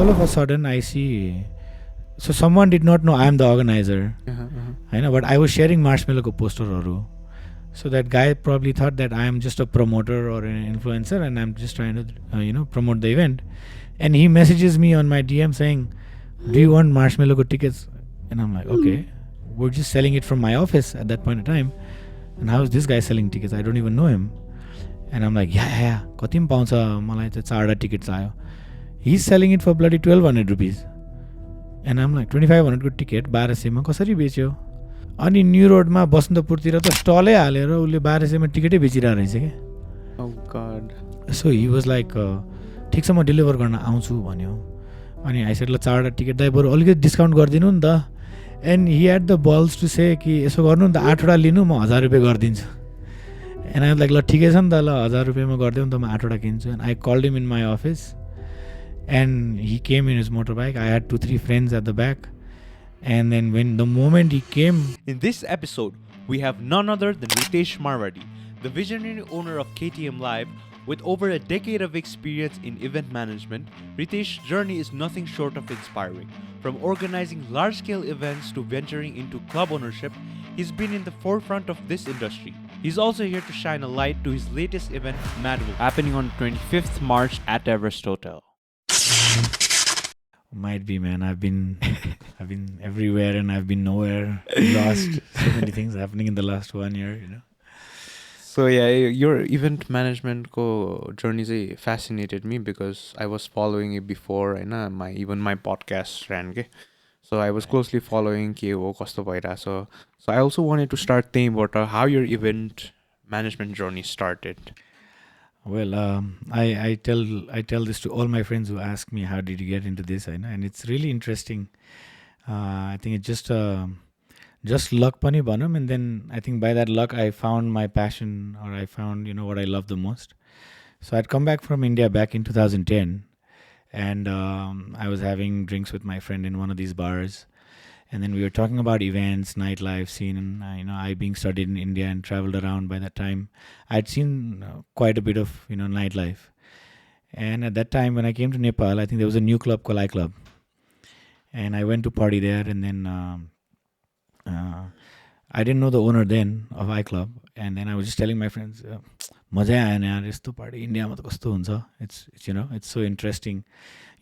all of a sudden I see, so someone did not know I am the organizer. I know, but I was sharing Marshmello poster. So that guy probably thought that I am just a promoter or an influencer and I'm just trying to, promote the event. And he messages me on my DM saying, do you want Marshmello tickets? And I'm like, okay. We're just selling it from my office at that point in time. And how is this guy selling tickets? I don't even know him. And I'm like, yeah. Katim pauncha malai cha 4 tickets aayo. He's selling it for bloody 1200 rupees. And I'm like, 2500 को ticket 1200 मा कसरी बेच्यो? अनि new रोडमा बसन्तपुरतिर त स्टलै हालेर उसले 1200 मा टिकटै बेचिरहेको रहेछ के. Oh God. So he was like, ठिक छ म डेलिभर गर्न आउँछु भन्यो. अनि आई सेड ल 4 टिकट दाइ बरु अलिकति डिस्काउन्ट गरिदिनु नि त. And he had the balls to say कि यसो गर्नु नि त 8वटा लिनु म 1000 रुपियाँ गरिदिन्छु. एन्ड आई लाइक ल ठिकै छ नि त ल 1000 रुपियाँमा गरिदिउँ नि त म 8वटा किन्छु. And I called him in my office and he came in his motorbike. I had 2-3 friends at the back. And then when the moment he came... In this episode, we have none other than Ritesh Marwadi, the visionary owner of KTM Live. With over a decade of experience in event management, Ritesh's journey is nothing short of inspiring. From organizing large-scale events to venturing into club ownership, he's been in the forefront of this industry. He's also here to shine a light to his latest event, Madwolf, happening on 25th March at Everest Hotel. Might be, man. I've been everywhere and I've been nowhere. Lost so many things happening in the last 1 year. So yeah, your event management journey fascinated me because I was following it before, even my podcast ran. So I was closely following kasto bhaira. So I also wanted to start thinking about how your event management journey started. Well, I tell this to all my friends who ask me how did you get into this, and it's really interesting. I think it's just luck pani bhanam, and then I think by that luck I found my passion, or I found what I love the most. So I'd come back from India back in 2010, and I was having drinks with my friend in one of these bars. And then we were talking about events, nightlife scene, and I being studied in India and traveled around by that time. I'd seen quite a bit of nightlife. And at that time when I came to Nepal, I think there was a new club called I Club. And I went to party there, and then I didn't know the owner then of I Club. And then I was just telling my friends, मजा आएन यार यस्तो party इन्डियामा त कस्तो हुन्छ. It's so interesting.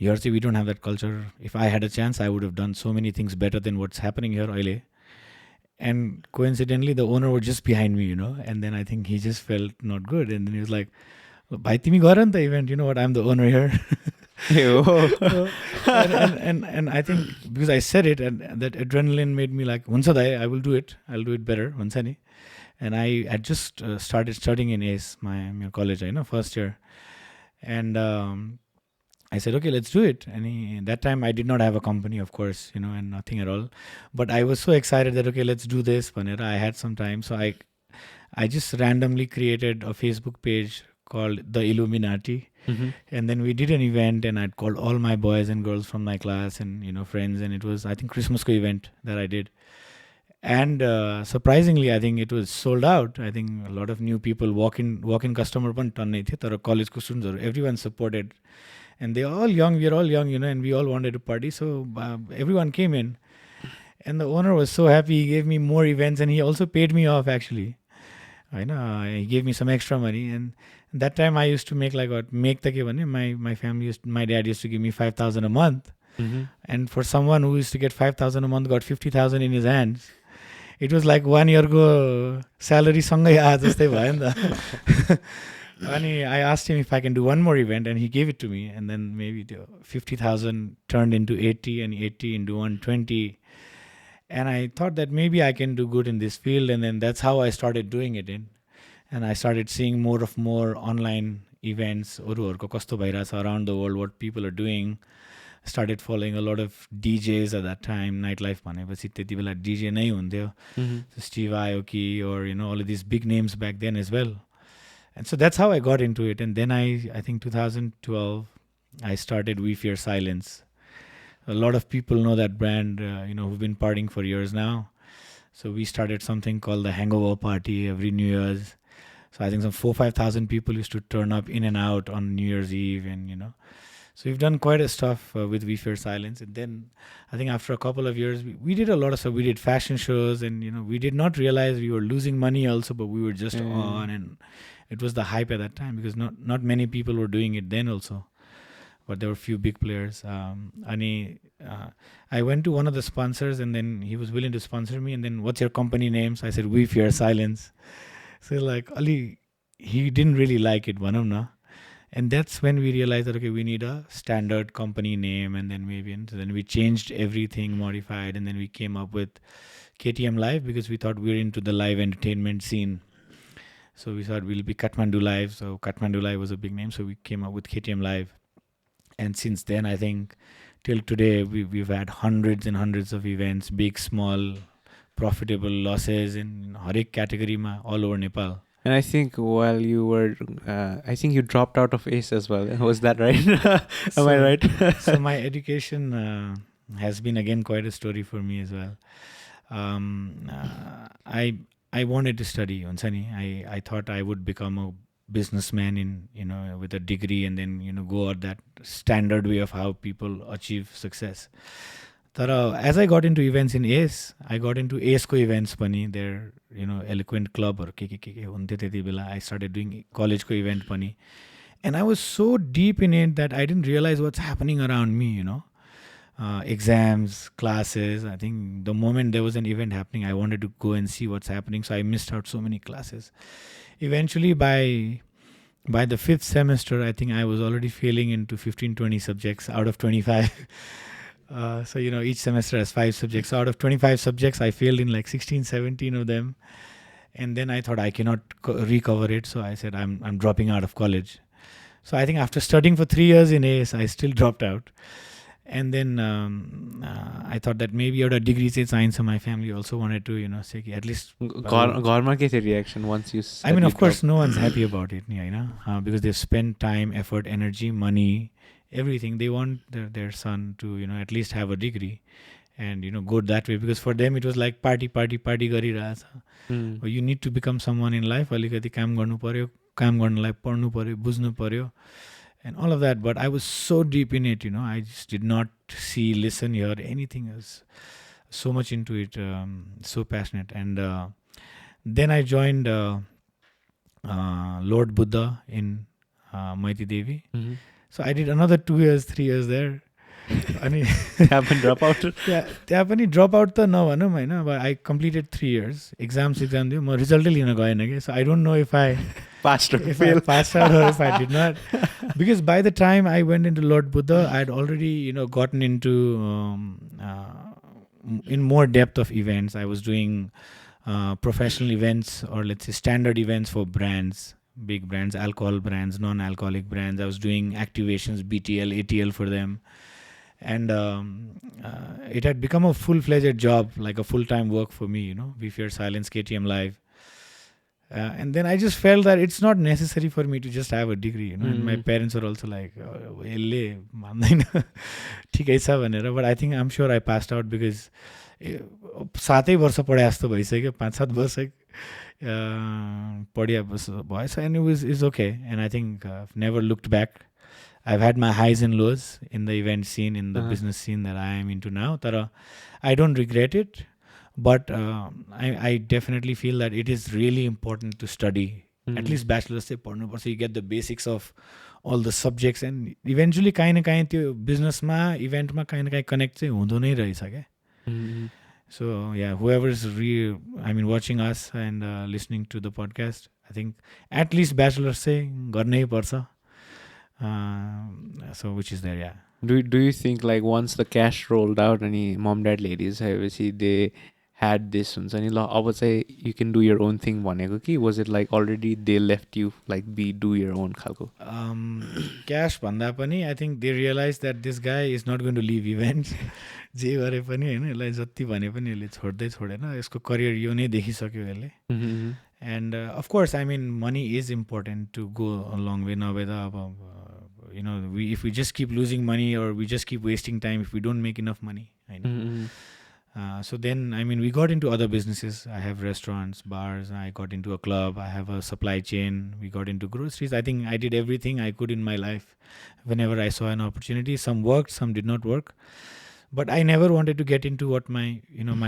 Here, see, we don't have that culture. If I had a chance, I would have done so many things better than what's happening here, Oile. And coincidentally, the owner was just behind me, and then I think he just felt not good. And then he was like, Bhai, timi gara ni ta event, you know what, I'm the owner here. and I think because I said it, and that adrenaline made me like, huncha dai, I will do it. I'll do it better. Huncha ni. And I had just started studying in ACE, my college, first year. And I said, okay, let's do it. And that time I did not have a company, of course, and nothing at all. But I was so excited that, okay, let's do this. I had some time. So I just randomly created a Facebook page called The Illuminati. Mm-hmm. And then we did an event, and I'd called all my boys and girls from my class and, friends. And it was, I think, Christmas event that I did. And surprisingly, I think it was sold out. I think a lot of new people, walk-in customer, college students, everyone supported. And we are all young, and we all wanted to party. So everyone came in. And the owner was so happy. He gave me more events, and he also paid me off, actually. He gave me some extra money. And that time I used to make my dad used to give me 5,000 a month. Mm-hmm. And for someone who used to get 5,000 a month, got 50,000 in his hands. It was like 1 yearको salary सँगै आए जस्तै भयो नि त. अनि I asked him if I can do one more event, and he gave it to me. And then maybe 50,000 turned into 80, and 80 into 120. And I thought that maybe I can do good in this field. And then that's how I started doing it. And I started seeing more online events अरूहरूको कस्तो भइरहेछ around the world, what people are doing. Started following a lot of DJs at that time. Nightlife भनेपछि त्यति बेला DJ नै हुन्थ्यो. Steve Aoki, or all of these big names back then as well. And so that's how I got into it. And then I think 2012, I started We Fear Silence. A lot of people know that brand, who've been partying for years now. So we started something called the Hangover Party every New Year's. So I think some 4,000-5,000 people used to turn up in and out on New Year's Eve, and So we've done quite a stuff with We Fear Silence. And then I think after a couple of years, we did a lot of stuff. We did fashion shows, and we did not realize we were losing money also, but we were just on, and it was the hype at that time because not many people were doing it then also. But there were few big players. I went to one of the sponsors, and then he was willing to sponsor me. And then, what's your company name? So I said, We Fear Silence. So like Ali, he didn't really like it, na. And that's when we realized that, okay, we need a standard company name. And then then we changed everything, modified, and then we came up with KTM Live because we thought we were into the live entertainment scene. So we thought we'll be Kathmandu Live. So Kathmandu Live was a big name. So we came up with KTM Live. And since then, I think till today, we've had hundreds and hundreds of events, big, small, profitable, losses in harik category ma all over Nepal. And I think while you were, I think you dropped out of ACE as well. Was that right? Am I right? So my education has been again quite a story for me as well. I wanted to study, I thought I would become a businessman in with a degree, and then go out that standard way of how people achieve success. But as I got into events in ACE, I got into ACE ko events pani, their eloquent club or ke hunte त्यति बेला. I started doing college ko event pani, and I was so deep in it that I didn't realize what's happening around me. Exams, classes. I think the moment there was an event happening, I wanted to go and see what's happening. So I missed out so many classes. Eventually, by the 5th semester, I think I was already failing into 15-20 subjects out of 25. So each semester has 5 subjects. So out of 25 subjects, I failed in like 16-17 of them. And then I thought I cannot recover it. So I said, I'm dropping out of college. So I think after studying for 3 years in ACE, I still dropped out. And then I thought that maybe out of degree say science, so my family also wanted to, say at least. Garma ke the reaction once you said I mean, of course, no one's happy about it, because they've spent time, effort, energy, money, everything. They want their son to, at least have a degree and, go that way. Because for them, it was like party गरिरहेछ. But you need to become someone in life. अलिकति काम गर्नु पर्यो, काम गर्नलाई पढ्नु पर्यो, बुझ्नु पर्यो, and all of that. But I was so deep in it, I just did not see, listen, hear anything else. So much into it, so passionate. And then I joined Lord Buddha in Maiti Devi. So I did another 2 years, 3 years there. अनि त्यहाँ पनि drop out त्यहाँ पनि drop out त नभनौँ होइन, but I completed 3 years. Exam दियो, म रिजल्टै लिन गएन कि. So I don't know if I passed out or if I did not. Because by the time I went into Lord Buddha, I had already gotten into in more depth of events. I was doing professional events, or let's say standard events for brands, big brands, alcohol brands, non-alcoholic brands. I was doing activations, BTL, ATL for them. And it had become a full-fledged job, like a full-time work for me, We Fear Silence, KTM Live. And then I just felt that it's not necessary for me to just have a degree, And my parents were also like, but I think I'm sure I passed out because 7 वर्ष पढे जस्तो भइसक्यो, 5-7 वर्ष पढिया भएछ, and it's okay. And I think I've never looked back. I've had my highs and lows in the event scene, in the business scene that I am into now. Tara, I don't regret it, but I definitely feel that it is really important to study. At least bachelor's say पढ्नु पर्छ. You get the basics of all the subjects, and eventually काहीँ न काहीँ त्यो बिजनेसमा, इभेन्टमा काहीँ न काहीँ कनेक्ट चाहिँ हुँदो नै रहेछ क्या. So yeah, whoever is watching us and listening to the podcast, I think at least bachelor's चाहिँ गर्नै पर्छ. So which is there, yeah. Do you think like once the cash rolled out and mom dad ladies they had this I would say you can do your own thing भनेको कि was it like already they left you like do your own खालको? Cash भन्दा पनि I think they realized that this guy is not going to leave events. जे गरे पनि हैन, यसलाई जति भने पनि यसले छोड्दैन, यसको करियर यो नै देखिसक्यो यसले. And of course, money is important to go a long way. Now, if we just keep losing money or we just keep wasting time, if we don't make enough money, I know. So then, I mean, we got into other businesses. I have restaurants, bars. I got into a club. I have a supply chain. We got into groceries. I think I did everything I could in my life. Whenever I saw an opportunity, some worked, some did not work. But I never wanted to get into what my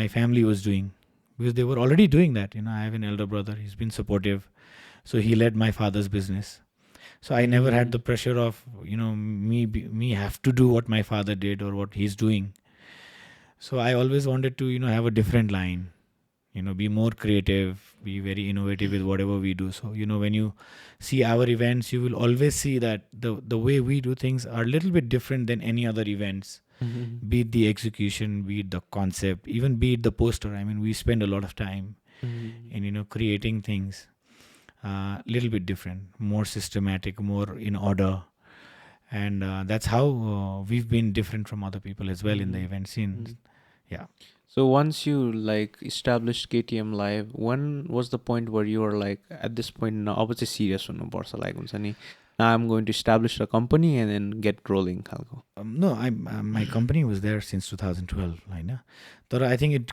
family was doing, because they were already doing that. I have an elder brother. He's been supportive, so he led my father's business. So I never had the pressure of me have to do what my father did or what he's doing. So I always wanted to have a different line, be more creative, be very innovative with whatever we do. So when you see our events, you will always see that the way we do things are a little bit different than any other events. Be it the execution, be it the concept, even be it the poster. I mean, we spend a lot of time in creating things little bit different, more systematic, more in order. And that's how we've been different from other people as well in the event scene. Yeah. So once you like established KTM Live, when was the point where you were like, at this point now, obviously serious हुनुपर्छ like हुन्छ नि, now I'm going to establish a company and then get rolling खालको? No, my company was there since 2012, होइन. But I think it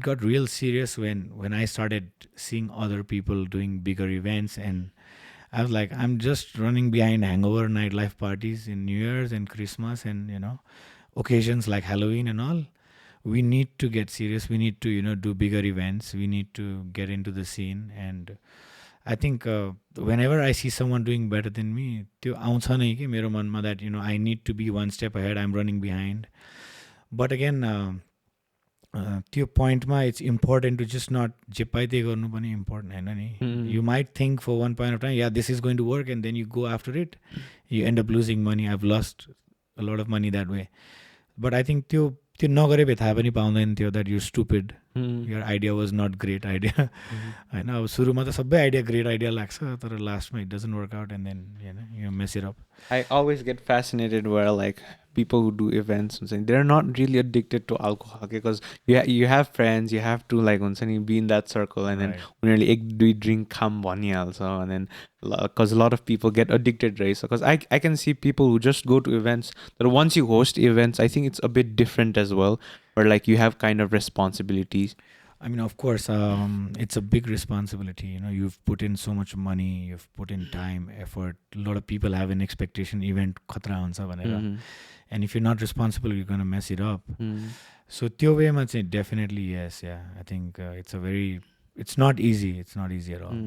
got real serious when I started seeing other people doing bigger events, and I was like, I'm just running behind hangover nightlife parties in New Year's and Christmas and occasions like Halloween and all. We need to get serious. We need to do bigger events. We need to get into the scene. And I think whenever I see someone doing better than me, त्यो आउँछ नै के मेरो मनमा that I need to be one step ahead. I'm running behind. But again, त्यो pointमा it's important to just not जे पाइ त्यही गर्नु पनि important होइन नि. You might think for one point of time, yeah, this is going to work, and then you go after it, you end up losing money. I've lost a lot of money that way. But I think त्यो नगरे भए थाहा पनि पाउँदैन थियो that you're stupid. Your idea was not great idea. होइन, अब सुरुमा त सबै आइडिया ग्रेट आइडिया लाग्छ, तर लास्टमा it doesn't work out and then you mess it up. I always get fascinated where like people who do events and saying they're not really addicted to alcohol because you have friends, you have to like be in that circle, and then uनीहरुले एक दुई drink खाम भनिहाल्छ, and then because a lot of people get addicted, right? So because I can see people who just go to events, that once you host events, I think it's a bit different as well, where like you have kind of responsibilities. I mean, of course, it's a big responsibility. You've put in so much money, you've put in time, effort. A lot of people have an expectation event khatra huncha vanera. And if you're not responsible, you're going to mess it up. So त्यो वेमा चाहिँ definitely yes, yeah. I think it's not easy. It's not easy at all.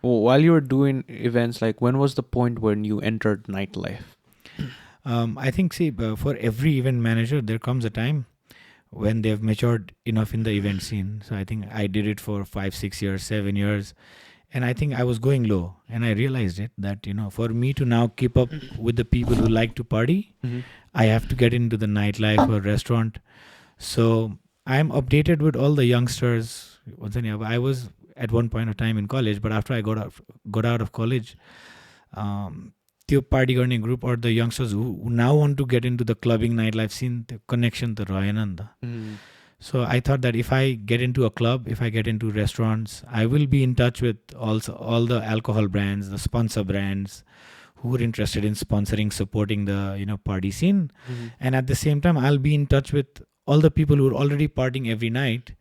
Well, while you were doing events, like when was the point when you entered nightlife? I think, see, for every event manager, there comes a time when they've matured enough in the event scene. So I think I did it for 5, 6 years, 7 years. And I think I was going low. And I realized it that, for me to now keep up with the people who like to party, I have to get into the nightlife or restaurant. So I'm updated with all the youngsters. I was at one point of time in college, but after I got out of college, त्यो party गर्ने group or the youngsters who now want to get into the clubbing nightlife scene, the connection त रहेन नि त. So I thought that if I get into a club, if I get into restaurants, I will be in touch with also all the alcohol brands, the sponsor brands who are interested in sponsoring, supporting the party scene. And at the same time, I'll be in touch with all the people who are already partying every night.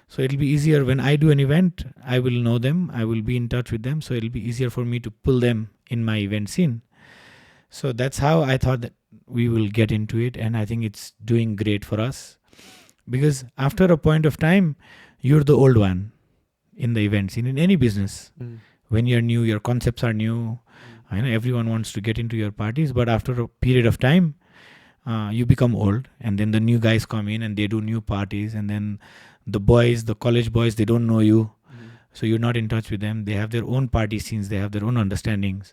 So it'll be easier when I do an event, I will know them, I will be in touch with them. So it'll be easier for me to pull them in my event scene. So that's how I thought that we will get into it. And I think it's doing great for us. Because after a point of time, you're the old one in the event scene, in any business. When you're new, your concepts are new. I know everyone wants to get into your parties. But after a period of time, you become old. And then the new guys come in and they do new parties. And then the boys, the college boys, they don't know you. So you're not in touch with them. They have their own party scenes. They have their own understandings.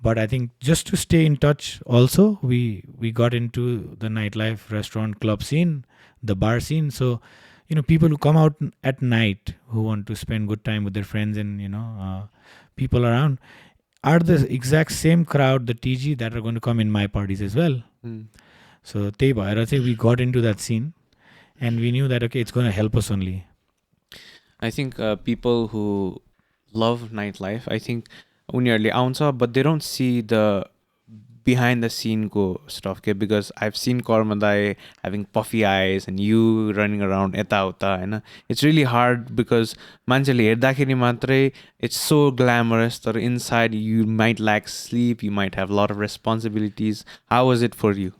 But I think just to stay in touch also, we got into the nightlife, restaurant, club scene, the bar scene. So, people who come out at night, who want to spend good time with their friends and, people around, are the exact same crowd, the TG, that are going to come in my parties as well. So, त्यही भएर चाहिँ we got into that scene. And we knew that, okay, it's going to help us only. I think people who love nightlife, I think उनीहरूले आउँछ, but they don't see the behind the scene ko stuff ke, because I've seen Kormadai having puffy eyes and you running around eta uta Hahn. It's really hard because मान्छेले हेर्दाखेरि मात्रै it's so glamorous तर inside you might lack sleep, you might have a lot of responsibilities. How was it for you?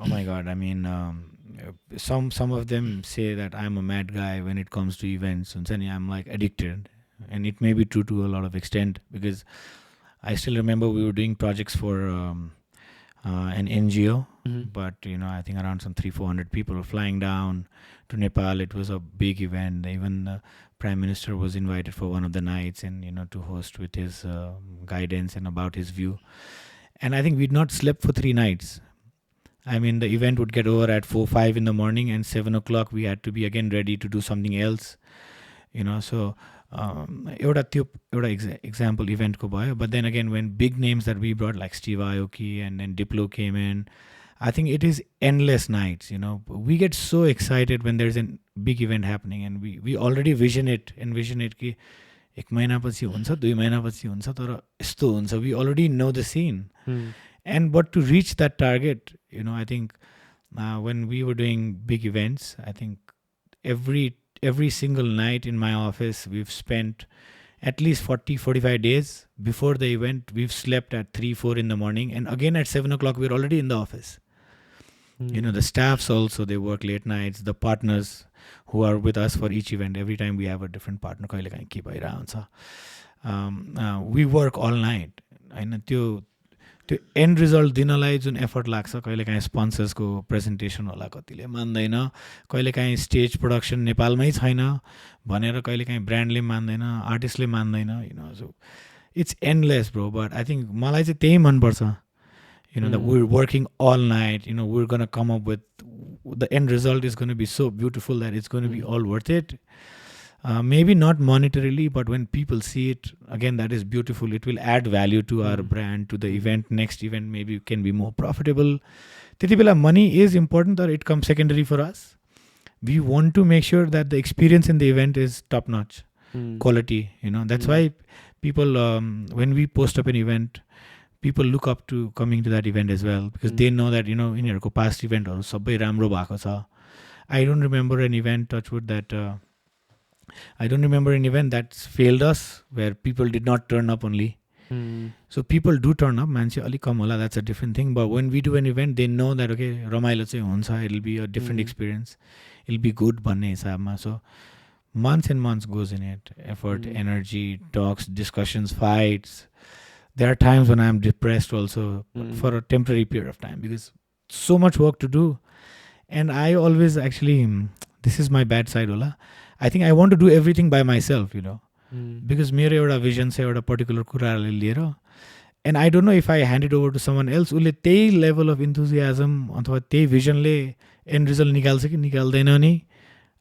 Oh my God! I mean, some of them say that I'm a mad guy when it comes to events. And I'm like addicted, and it may be true to a lot of extent because I still remember we were doing projects for an NGO, but I think around some 300-400 people were flying down to Nepal. It was a big event. Even the Prime Minister was invited for one of the nights, and to host with his guidance and about his view. And I think we'd not slept for 3 nights. I mean, the event would get over at 4-5 in the morning, and 7 o'clock we had to be again ready to do something else. So example event ko bhayo. But then again, when big names that we brought like Steve Aoki and then Diplo came in, I think it is endless nights. We get so excited when there's a big event happening, and we already envision it कि 1 महिनापछि हुन्छ 2 महिनापछि हुन्छ तर यस्तो हुन्छ. We already know the scene. And but to reach that target, I think when we were doing big events, I think every single night in my office, we've spent at least 40-45 days before the event. We've slept at 3-4 in the morning, and again at 7 o'clock, we're already in the office. The staffs also, they work late nights. The partners who are with us for each event, every time we have a different partner. We work all night. त्यो end result दिनलाई जुन effort लाग्छ, कहिलेकाहीँ स्पोन्सर्सको presentation होला कतिले मान्दैन, कहिलेकाहीँ stage production नेपालमै छैन भनेर कहिलेकाहीँ ब्रान्डले मान्दैन, आर्टिस्टले मान्दैन. So it's endless bro. But I think मलाई चाहिँ त्यही मनपर्छ. That we're working all night. We're going to come up with the end result is going to be so beautiful that it's going to be all worth it. Maybe not monetarily, but when people see it, again, that is beautiful. It will add value to our brand, to the event. Next event maybe can be more profitable. Typically, money is important, or it comes secondary for us. We want to make sure that the experience in the event is top notch, quality. That's why people, when we post up an event, people look up to coming to that event as well, because they know that यिनीहरूको past eventहरू सबै राम्रो भएको छ. I don't remember an event, touchwood, that that's failed us where people did not turn up only. So people do turn up, मान्छे अलिक कम होला, that's a different thing. But when we do an event, they know that okay, रमाइलो चाहिँ हुन्छ, it'll be a different experience, it'll be good भन्ने हिसाबमा. So months and months goes in it, effort, energy, talks, discussions, fights. There are times when I'm depressed also, for a temporary period of time, because so much work to do. And I always actually, this is my bad side, Ola. I think I want to do everything by myself, because मेरो एउटा vision छ एउटा particular कुराले लिएर, and I don't know if I hand it over to someone else, उसले त्यही level of enthusiasm अथवा त्यही visionले end result निकाल्छ कि निकाल्दैन नि,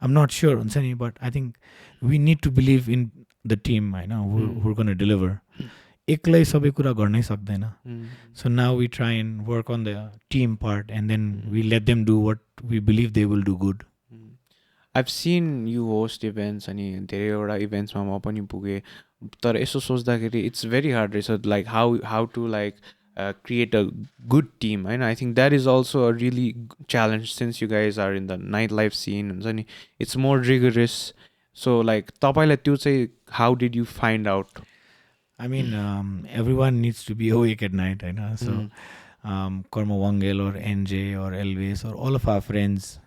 I'm not sure हुन्छ नि. But I think we need to believe in the team, who are going to deliver. एक्लै सबै कुरा गर्नै सक्दैन. So now we try and work on the team part, and then we let them do what we believe they will do good. I've seen you host events, अनि धेरैवटा इभेन्ट्समा म पनि पुगेँ. तर यसो सोच्दाखेरि it's very hard रहेछ, like how to like create a good team. I think that is also a really challenge, since you guys are in the nightlife scene हुन्छ नि, it's more rigorous. So like तपाईँलाई त्यो चाहिँ how did you find out? I mean, everyone needs to be awake at night, so Karma Wangel or NJ or Elvis or all of our friends,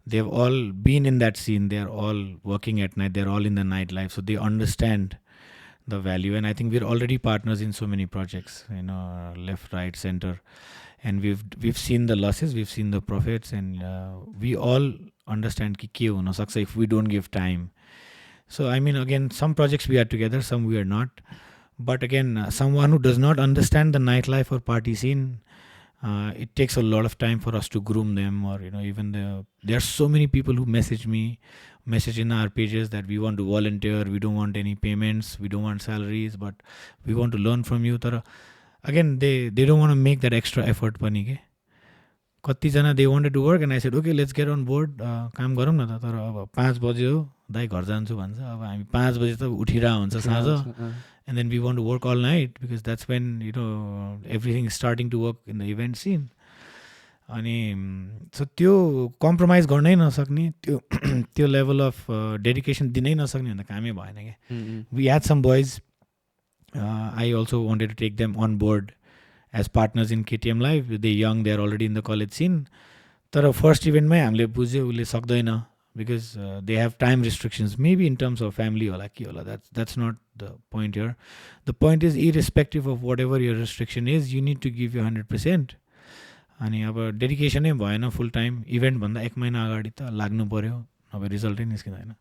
they've all been in that scene. They're all working at night. They're all in the nightlife, so they understand the value. And I think we're already partners in so many projects, left, right, center, and we've seen the losses, we've seen the profits, and we all understand कि के हुन सक्छ if we don't give time. So I mean, again, some projects we are together, some we are not. But again, someone who does not understand the nightlife or party scene, it takes a lot of time for us to groom them. Or even there are so many people who message in our pages that we want to volunteer, we don't want any payments, we don't want salaries, but we want to learn from you. Tara, again, they don't want to make that extra effort पनि के. कतिजना they wanted to work, and I said okay, let's get on board, काम गरौँ न त. तर अब 5 बजे हो दाइ घर जान्छु भन्छ. अब हामी 5 बजे त उठिरहेको हुन्छ साँझ, and then we want to work all night because that's when everything is starting to work in the event scene. अनि सो त्यो कम्प्रोमाइज गर्नै नसक्ने त्यो त्यो लेभल अफ डेडिकेसन दिनै नसक्ने भन्दा कामै भएन क्या. We had some boys, I also wanted to take them on board as partners in KTM life. They young, they are already in the college scene. तर फर्स्ट इभेन्टमै हामीले बुझ्यो उसले सक्दैन because they have time restrictions, maybe in terms of family होला के होला. That's not the point here. The point is irrespective of what ever your restriction is, you need to give यु 100%. अनि अब डेडिकेसनै भएन फुल टाइम, इभेन्टभन्दा 1 महिना अगाडि त लाग्नु पऱ्यो, नभए रिजल्टै निस्किँदैन.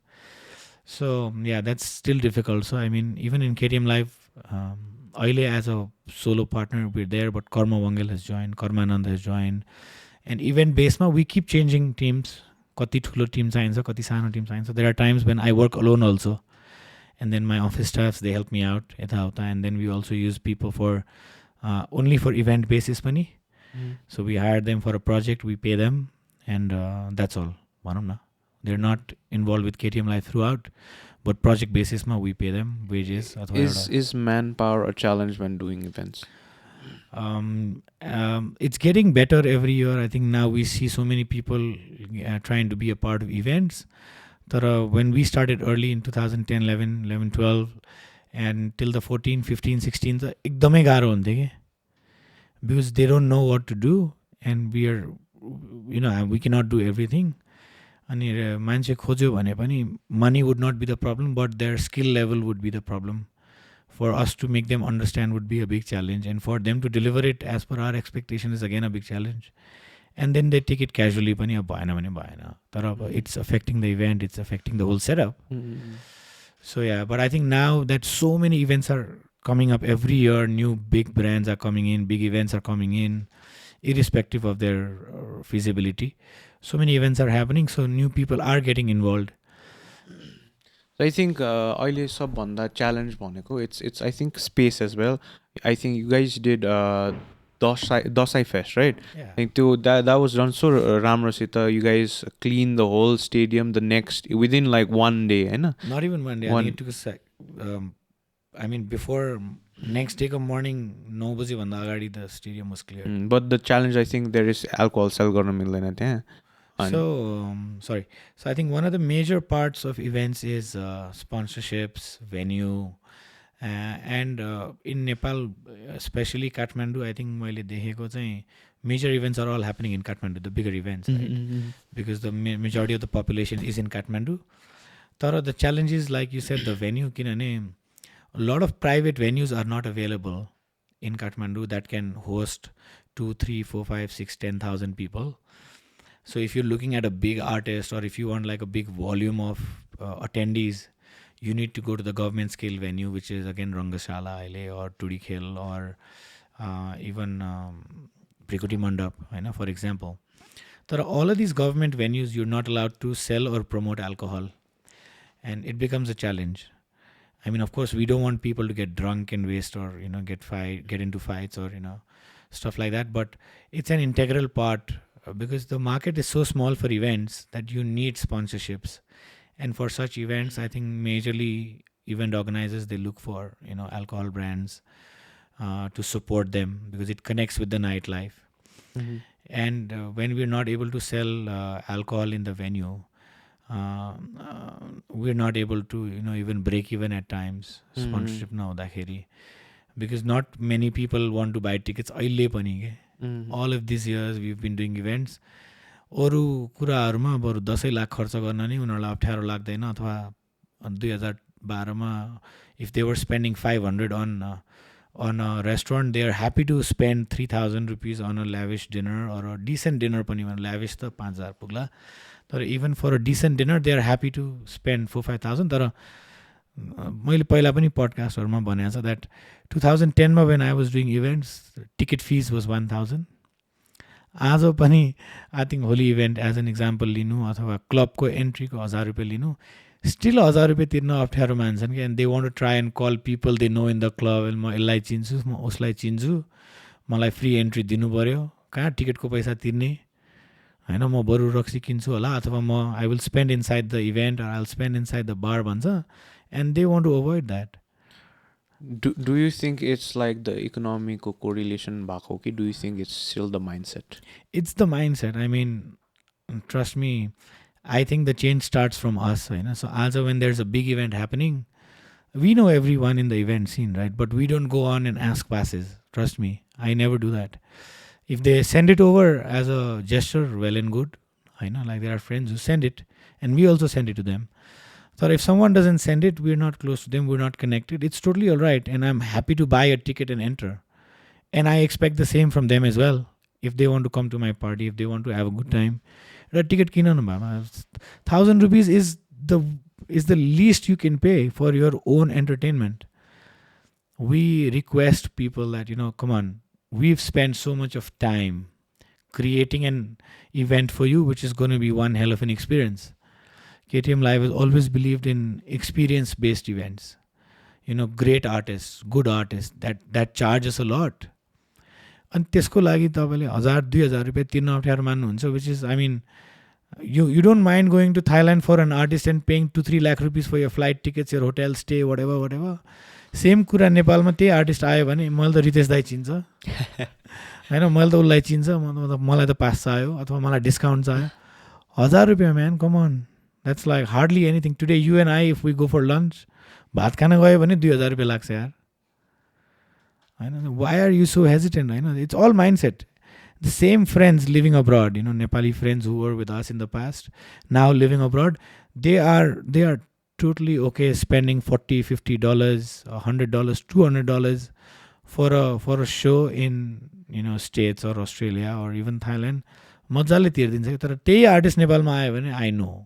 So yeah that's still difficult. So I mean even in KTM life अहिले as a solo partner were there, but Karma Wangel has joined, Karmananda has joined. And event बेसमा वी किप चेन्जिङ टिम्स. कति ठुलो टिम चाहिन्छ, कति सानो टिम चाहिन्छ. There are times when I work alone also, and then my office staffs they help me out यताउता. And then we also use people for only for event basis पनि. So we hire them for a project, we pay them, and that's all. भनौँ न, they're not involved with KTM Life throughout, but project basis ma we pay them wages. Is manpower a challenge when doing events? It's getting better every year. I think now we see so many people trying to be a part of events. But when we started early in 2010, 11, 12, and till the 14, 15, 16, एकदमै गाह्रो हुन्थ्यो कि. Because they don't know what to do, and we cannot do everything. अनि मान्छे खोज्यो भने पनि money would not be the problem, but their skill level would be the problem. For us to make them understand would be a big challenge, and for them to deliver it as per our expectation is again a big challenge. And then they take it casually पनि, अब भएन भने भएन. तर अब it's affecting the event, it's affecting the whole setup. So yeah, but I think now that so many events are coming up every year, new big brands are coming in, big events are coming in, irrespective of their feasibility. So many events are happening, so new people are getting involved. So I think अहिले सबभन्दा challenge भनेको it's I think space as well. I think you guys did Dasai Fest, right? Yeah. I think that was done so ramrosita. You guys cleaned the whole stadium the next within like one day, होइन? Not even one day. I think it took a sec. I mean, before next day morning, 9 बजे भन्दा अगाडि the stadium was cleared. But the challenge, I think, there is alcohol sell गर्न मिल्दैन त्यहाँ. So sorry. So I think one of the major parts of events is sponsorships, venue, and in Nepal, especially Kathmandu, I think मैले देखेको चाहिँ major events are all happening in Kathmandu, the bigger events, right? Because the majority of the population is in Kathmandu. तर the challenge is, like you said, the venue. किनभने a lot of private venues are not available in Kathmandu that can host 2, 3, 4, 5, 6, 10,000 people. So if you're looking at a big artist, or if you want like a big volume of attendees, you need to go to the government scale venue, which is again Rangashala or Tudikhel, or even Prikuti Mandap, for example. But all of these government venues, you're not allowed to sell or promote alcohol, and it becomes a challenge. I mean, of course, we don't want people to get drunk and waste, or get into fights, or stuff like that. But it's an integral part because the market is so small for events that you need sponsorships. And for such events, I think majorly event organizers, they look for alcohol brands to support them because it connects with the nightlife. And when we're not able to sell alcohol in the venue, we're not able to even break even at times. Sponsorship नहुँदाखेरि, because not many people want to buy tickets. अहिले पनि के all of these years we've been doing events. अरू कुराहरूमा बरु 10 लाख खर्च गर्न नि उनीहरूलाई अप्ठ्यारो लाग्दैन. अथवा 2012 मा if they were spending 500 on a restaurant, they are happy to spend 3,000 rupees on a lavish dinner, or a decent dinner पनि. lavish त 5,000 पुग्ला. तर even for a decent dinner, they are happy to spend 4-5,000. तर मैले पहिला पनि पडकास्टहरूमा भनेको छ that 2010 मा when I was doing events, ticket fees was 1,000. आज पनि I think Holi event as an example लिनु, अथवा क्लबको एन्ट्रीको 1,000 रुपियाँ लिनु, स्टिल 1,000 रुपियाँ तिर्न अप्ठ्यारो मान्छन् कि. And they want to try and call people they know in the club. And म यसलाई चिन्छु, म उसलाई चिन्छु, मलाई फ्री एन्ट्री दिनु पऱ्यो, कहाँ टिकटको पैसा तिर्ने, होइन, म बरु रक्सी किन्छु होला, अथवा म I will spend inside the event, or I will spend inside the bar भन्छ. And they want to avoid that. Do you think it's like the economic correlation bhako ki? Do you think it's still the mindset? It's the mindset. I mean, trust me, I think the change starts from us. So also when there's a big event happening, we know everyone in the event scene, right? But we don't go on and ask passes. Trust me, I never do that. If they send it over as a gesture, well and good. I know, like there are friends who send it, and we also send it to them. So if someone doesn't send it, we're not close to them, we're not connected. It's totally all right, and I'm happy to buy a ticket and enter. And I expect the same from them as well. If they want to come to my party, if they want to have a good time, the ticket किन नभएमा 1,000 rupees is the least you can pay for your own entertainment. We request people that, come on, we've spent so much of time creating an event for you, which is going to be one hell of an experience. KTM Live has always believed in experience-based events. Great artists, good artists, that charges a lot. अनि त्यसको लागि तपाईँले 1,000-2,000 रुपियाँ तिर्न अप्ठ्यारो मान्नुहुन्छ, which is, I mean, you don't mind going to Thailand for an artist and paying 2-3 lakh rupees for your flight tickets, your hotel stay, whatever. Same कुरा नेपालमा त्यही आर्टिस्ट आयो भने मैले त रितेश दाई चिन्छ होइन, मैले त उसलाई चिन्छ, मलाई त पास चाहियो अथवा मलाई डिस्काउन्ट चाहियो. 1,000 रुपियाँ man, come on, that's like hardly anything. Today you and I if we go for lunch, भात खान गयो भने 2,000 रुपियाँ लाग्छ यार होइन. Why are you so hesitant होइन? It's all mindset. The same friends living abroad, Nepali friends who were with us in the past, now living abroad, they are totally okay spending $40, $50, $100, $200 for a show in States or Australia or even Thailand. मजाले तिर्दिन्छ. तर त्यही artist नेपालमा आयो भने I know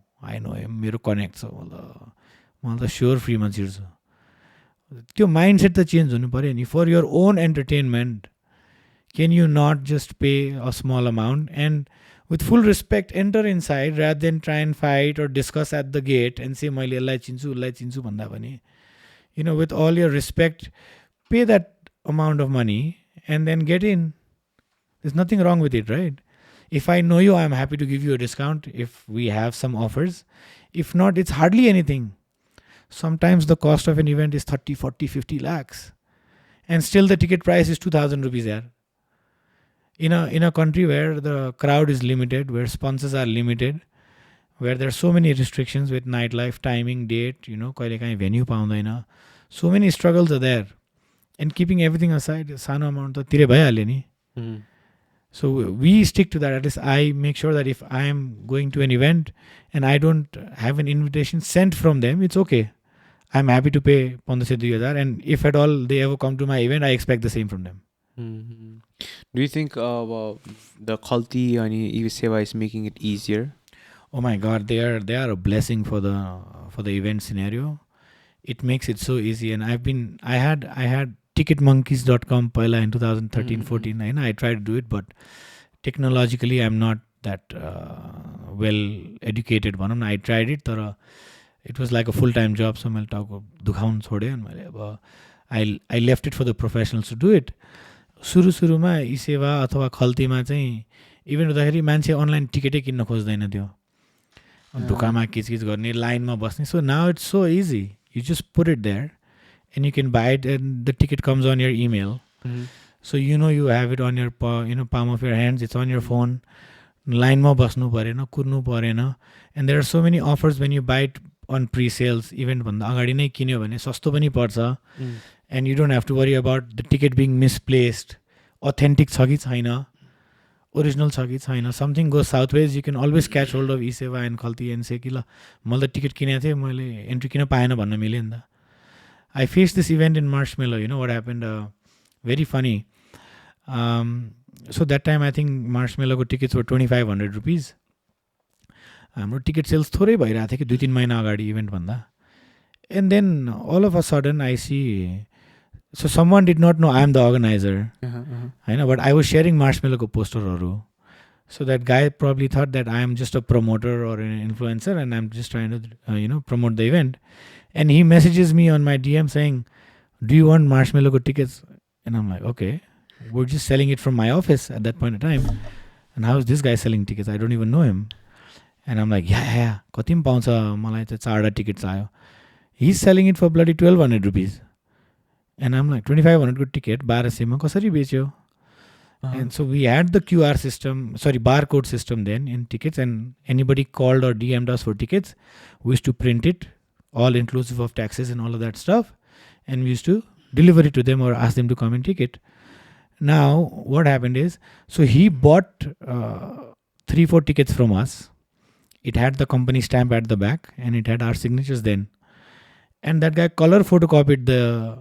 मेरो connect छ, मलाई त स्योर फ्रीमा छिर्छु. त्यो माइन्ड सेट त चेन्ज हुनु पऱ्यो नि. For your own entertainment, can you not just pay a small amount and with full respect enter inside rather than try and fight or discuss at the gate and say मैले यसलाई चिन्छु उसलाई चिन्छु भन्दा पनि, with all your respect, pay that amount of money and then get in. There's nothing wrong with it, right? If I know you, I'm happy to give you a discount if we have some offers. If not, it's hardly anything. Sometimes the cost of an event is 30, 40, 50 lakhs and still the ticket price is 2,000 rupees there. In a country where the crowd is limited, where sponsors are limited, where there are so many restrictions with nightlife, timing, date, कहिले काहीँ venue पाउँदैन, so many struggles are there. And keeping everything aside, सानो amount त तिरै भइहाल्यो नि. So we stick to that. At least I make sure that if I am going to an event and I don't have an invitation sent from them, it's okay. I'm happy to pay 1,500-2,000, and if at all they ever come to my event, I expect the same from them. Do you think the Khalti and Seva is making it easier? Oh my God, they are a blessing for the event scenario. It makes it so easy, and I had ticketmonkeys.com पहिला in 2013-14. I tried to do it, but technologically I'm not that well educated. I tried it, तर it was like a full-time job, so मैले टाउको दुखाउन छोडेँ अनि मैले अब I left it for the professionals to do it. सुरुमा ई सेवा अथवा खल्तीमा चाहिँ इभेन्ट हुँदाखेरि मान्छे अनलाइन टिकटै किन्न खोज्दैन थियो, ढुकामा किचकिच गर्ने, लाइनमा बस्ने. So now it's so easy, you just put it there and you can buy it and the ticket comes on your email. So you have it on your palm of your hands, it's on your phone. Line ma basnu parena, kurnu parena. And there are so many offers when you buy it on pre-sales. Event bhanda agadi nai kinyo bhane sasto pani parcha, and you don't have to worry about the ticket being misplaced, authentic cha ki chaina, original cha ki chaina. Something goes southways, you can always catch hold of Iseva and Khalti and say ki la मैले त ticket किनेको थिएँ, मैले entry किन पाएन भन्न मिल्यो नि त. I faced this event in Marshmello. You know what happened? Very funny. So that time I think Marshmello tickets were 2,500 rupees. हाम्रो टिकट सेल्स थोरै भइरहेको थियो कि 2-3 महिना अगाडि इभेन्ट भन्दा. And then all of a sudden I see, so someone did not know I am the organizer. But I was sharing Marshmello ko posterहरू. So that guy probably thought that I am just a promoter or an influencer and I'm just trying to promote the event. And he messages me on my DM saying, do you want Marshmello ko tickets? And I'm like, okay, we're just selling it from my office at that point in time. And how is this guy selling tickets? I don't even know him. And I'm like, yeah, कति पनि पाउँछ, मलाई त 4 tickets आयो. He's selling it for bloody 1,200 rupees. And I'm like, 2500 को ticket 1200 मा कसरी बेच्यो? And so we had the QR system, barcode system then in tickets, and anybody called or DM'd us for tickets, we used to print it, all inclusive of taxes and all of that stuff, and we used to deliver it to them or ask them to come and take it. Now, what happened is, so he bought 3-4 tickets from us. It had the company stamp at the back, and it had our signatures then. And that guy color photocopied the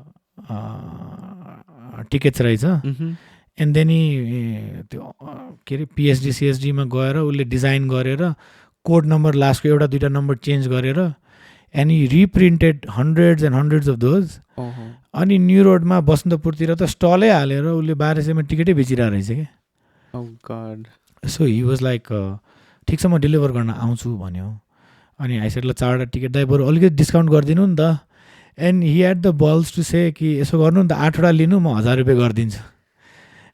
tickets, right? And then त्यो के अरे PhD सिएचडीमा गएर उसले design गरेर code number लास्टको एउटा दुईवटा number change गरेर and he reprinted hundreds and hundreds of those. अनि न्यू रोडमा बसन्तपुरतिर त स्टलै हालेर उसले 1200 मा टिकटै बेचिरहेको रहेछ क्या. सो हि वाज लाइक ठिक छ म डेलिभर गर्न आउँछु भन्यो. अनि आई सेड ल 4वटा टिकट दाइ बरु अलिकति डिस्काउन्ट गरिदिनु नि त. And he had the balls to say कि यसो गर्नु नि त 8वटा लिनु म 1000 रुपियाँ गरिदिन्छु.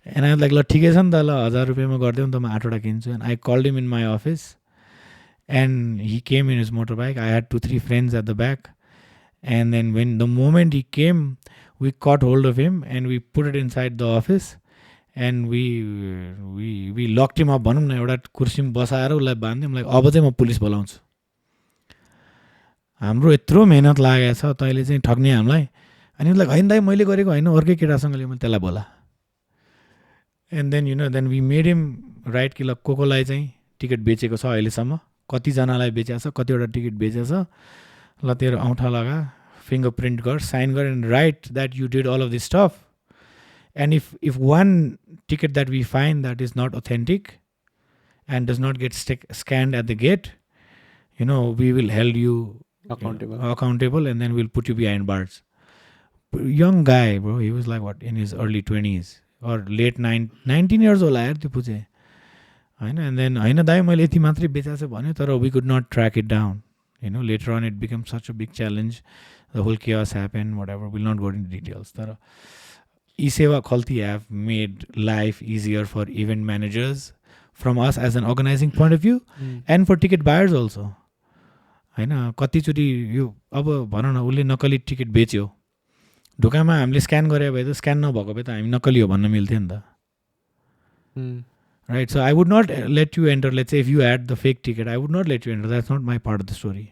And I was like, ल ठिकै छ नि त, ल 1000 रुपियाँमा गरिदेऊ नि त, म 8वटा किन्छु. And I called him in my office and he came in his motorbike. I had 2-3 friends at the back. And then when the moment he came, we caught hold of him and we put it inside the office and we locked him up. भनौँ न एउटा कुर्सीमा बसाएर उसलाई बाँध्यौँ. Like अब चाहिँ म police बोलाउँछु. हाम्रो यत्रो मेहनत लागेको छ, तैँले चाहिँ ठग्ने हामीलाई. अनि लाइक होइन दाइ मैले गरेको होइन, अर्कै केटासँगले मैले त्यसलाई बोला. And then then we made him write कि ल कोलाई चाहिँ टिकट बेचेको छ अहिलेसम्म, कतिजनालाई बेचेको छ, कतिवटा टिकट बेचेको छ, ल तेरो औँठा लगा, फिङ्गर प्रिन्ट गर, साइन गर, and right that you did all of this stuff. And if one ticket that we find that is not authentic and does not get scanned at the gate, we will hold you accountable and then we'll put you behind bars. Young guy, bro, he was like what, in his early 20s or late 19 years old आएर त्यो पुजे होइन. And then होइन दाइ मैले यति मात्रै बेचा छ भन्यो, तर we could not track it down. Later on it become such a big challenge. The whole cares happen, what ever, will not go in details. तर eSewa Khalti have made life easier for event managers from us as an organizing point of view and for ticket buyers also. होइन कतिचोटि यो अब भनौँ न उसले नक्कली ticket बेच्यो, ढोकामा हामीले स्क्यान गरे भए त स्क्यान नभएको भए त हामी नक्कली हो भन्न मिल्थ्यो नि त. Right, so I would not let you enter. Let's say if you had the fake ticket, I would not let you enter. That's not my part of the story.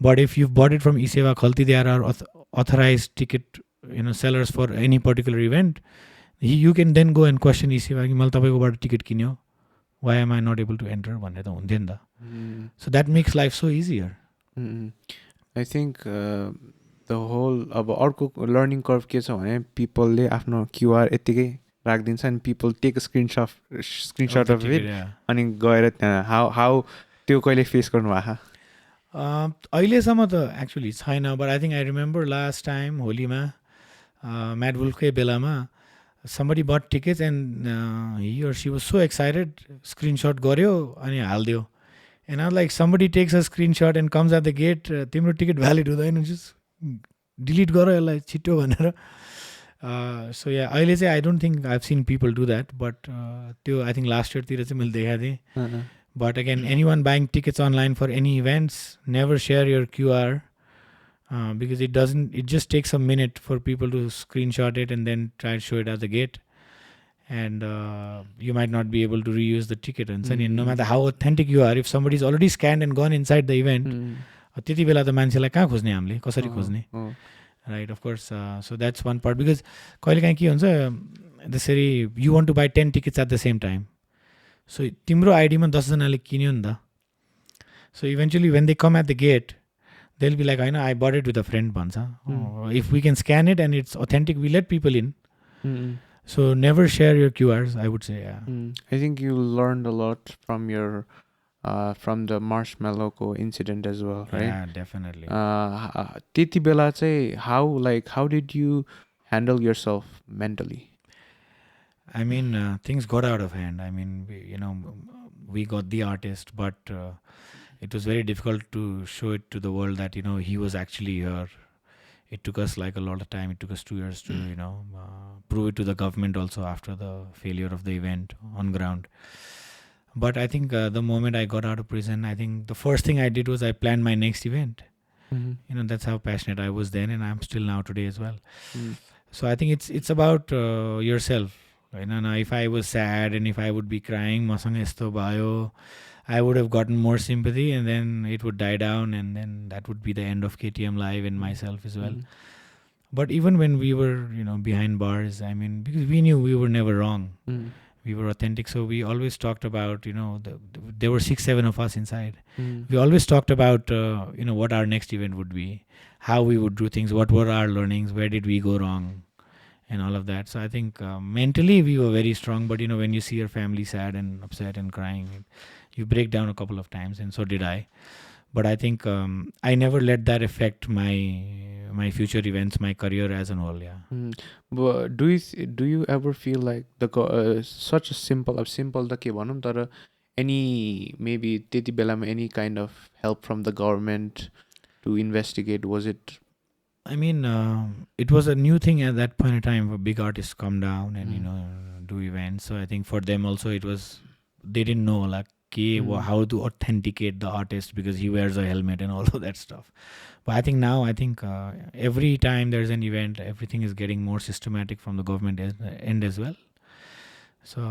But if you've bought it from eSeva Khalti, there are authorized ticket sellers for any particular event. You can then go and question eSeva कि मैले तपाईकोबाट ticket किन्यो, why am I not able to enter भन्ने त हुन्थ्यो नि त. So that makes life so easier. I think the whole अब अर्को लर्निङ कर्भ के छ भने पिपलले आफ्नो क्युआर यत्तिकै राखिदिन्छ अनि people take screenshot of it अनि गएर त्यहाँ हाउ त्यो कहिले फेस गर्नु भएको? अहिलेसम्म त एक्चुली छैन, but I think I remember last time होलीमा म्याडवुल्फकै बेलामा somebody bought tickets and he or she was so excited, screenshot गर्यो अनि हालिदियो. And I was like, somebody takes a screenshot and comes at the gate, तिम्रो ticket valid हुँदैन, just delete गर यसलाई छिटो भनेर. So yeah, अहिले चाहिँ I don't think I've seen people do that, but त्यो I think last year तिर चाहिँ मैले देखाएको थिएँ. But again, anyone buying tickets online for any events, never share your QR. Because it just takes a minute for people to screenshot it and then try to show it at the gate, and you might not be able to reuse the ticket. And no matter how authentic you are, if somebody's already scanned and gone inside the event, त्यति बेला त मान्छेलाई कहाँ खोज्ने, हामीले कसरी खोज्ने, right? Of course, so that's one part. Because कहिलेकाहीँ के हुन्छ त्यसरी you want to buy 10 tickets at the same time, so तिम्रो आइडीमा 10 जनाले किन्यो नि त. So eventually when they come at the gate, they'll be like, I know, I bought it with a friend bhancha. If we can scan it and it's authentic, we let people in. So never share your QRs, I would say. Yeah. I think you learned a lot from your from the Marshmello incident as well, right? Yeah, definitely. Titi bela चाहिँ how did you handle yourself mentally? I mean, things got out of hand. I mean, we got the artist, but it was very difficult to show it to the world that he was actually here. It took us like a lot of time. It took us 2 years to prove it to the government also after the failure of the event on ground. But I think the moment I got out of prison, I think the first thing I did was I planned my next event. That's how passionate I was then, and I'm still now today as well. So I think it's about yourself. Now if I was sad and if I would be crying, "Maसँग यस्तो भयो," I would have gotten more sympathy, and then it would die down, and then that would be the end of KTM Live and myself as well. But even when we were, behind bars, I mean, because we knew we were never wrong. We were authentic, so we always talked about, there were 6-7 of us inside. We always talked about, what our next event would be, how we would do things, what were our learnings, where did we go wrong, and all of that. So I think mentally we were very strong, but when you see your family sad and upset and crying, you break down a couple of times, and so did I. But I think I never let that affect my future events, my career as an whole. Yeah. But do you ever feel like such a simple the के भनौँ तर any maybe त्यति बेलामा any kind of help from the government to investigate, was it? I mean, it was a new thing at that point in time for big artists come down and do events. So I think for them also it was, they didn't know like how to authenticate the artist because he wears a helmet and all of that stuff. But I think now, every time there's an event, everything is getting more systematic from the government end as well. So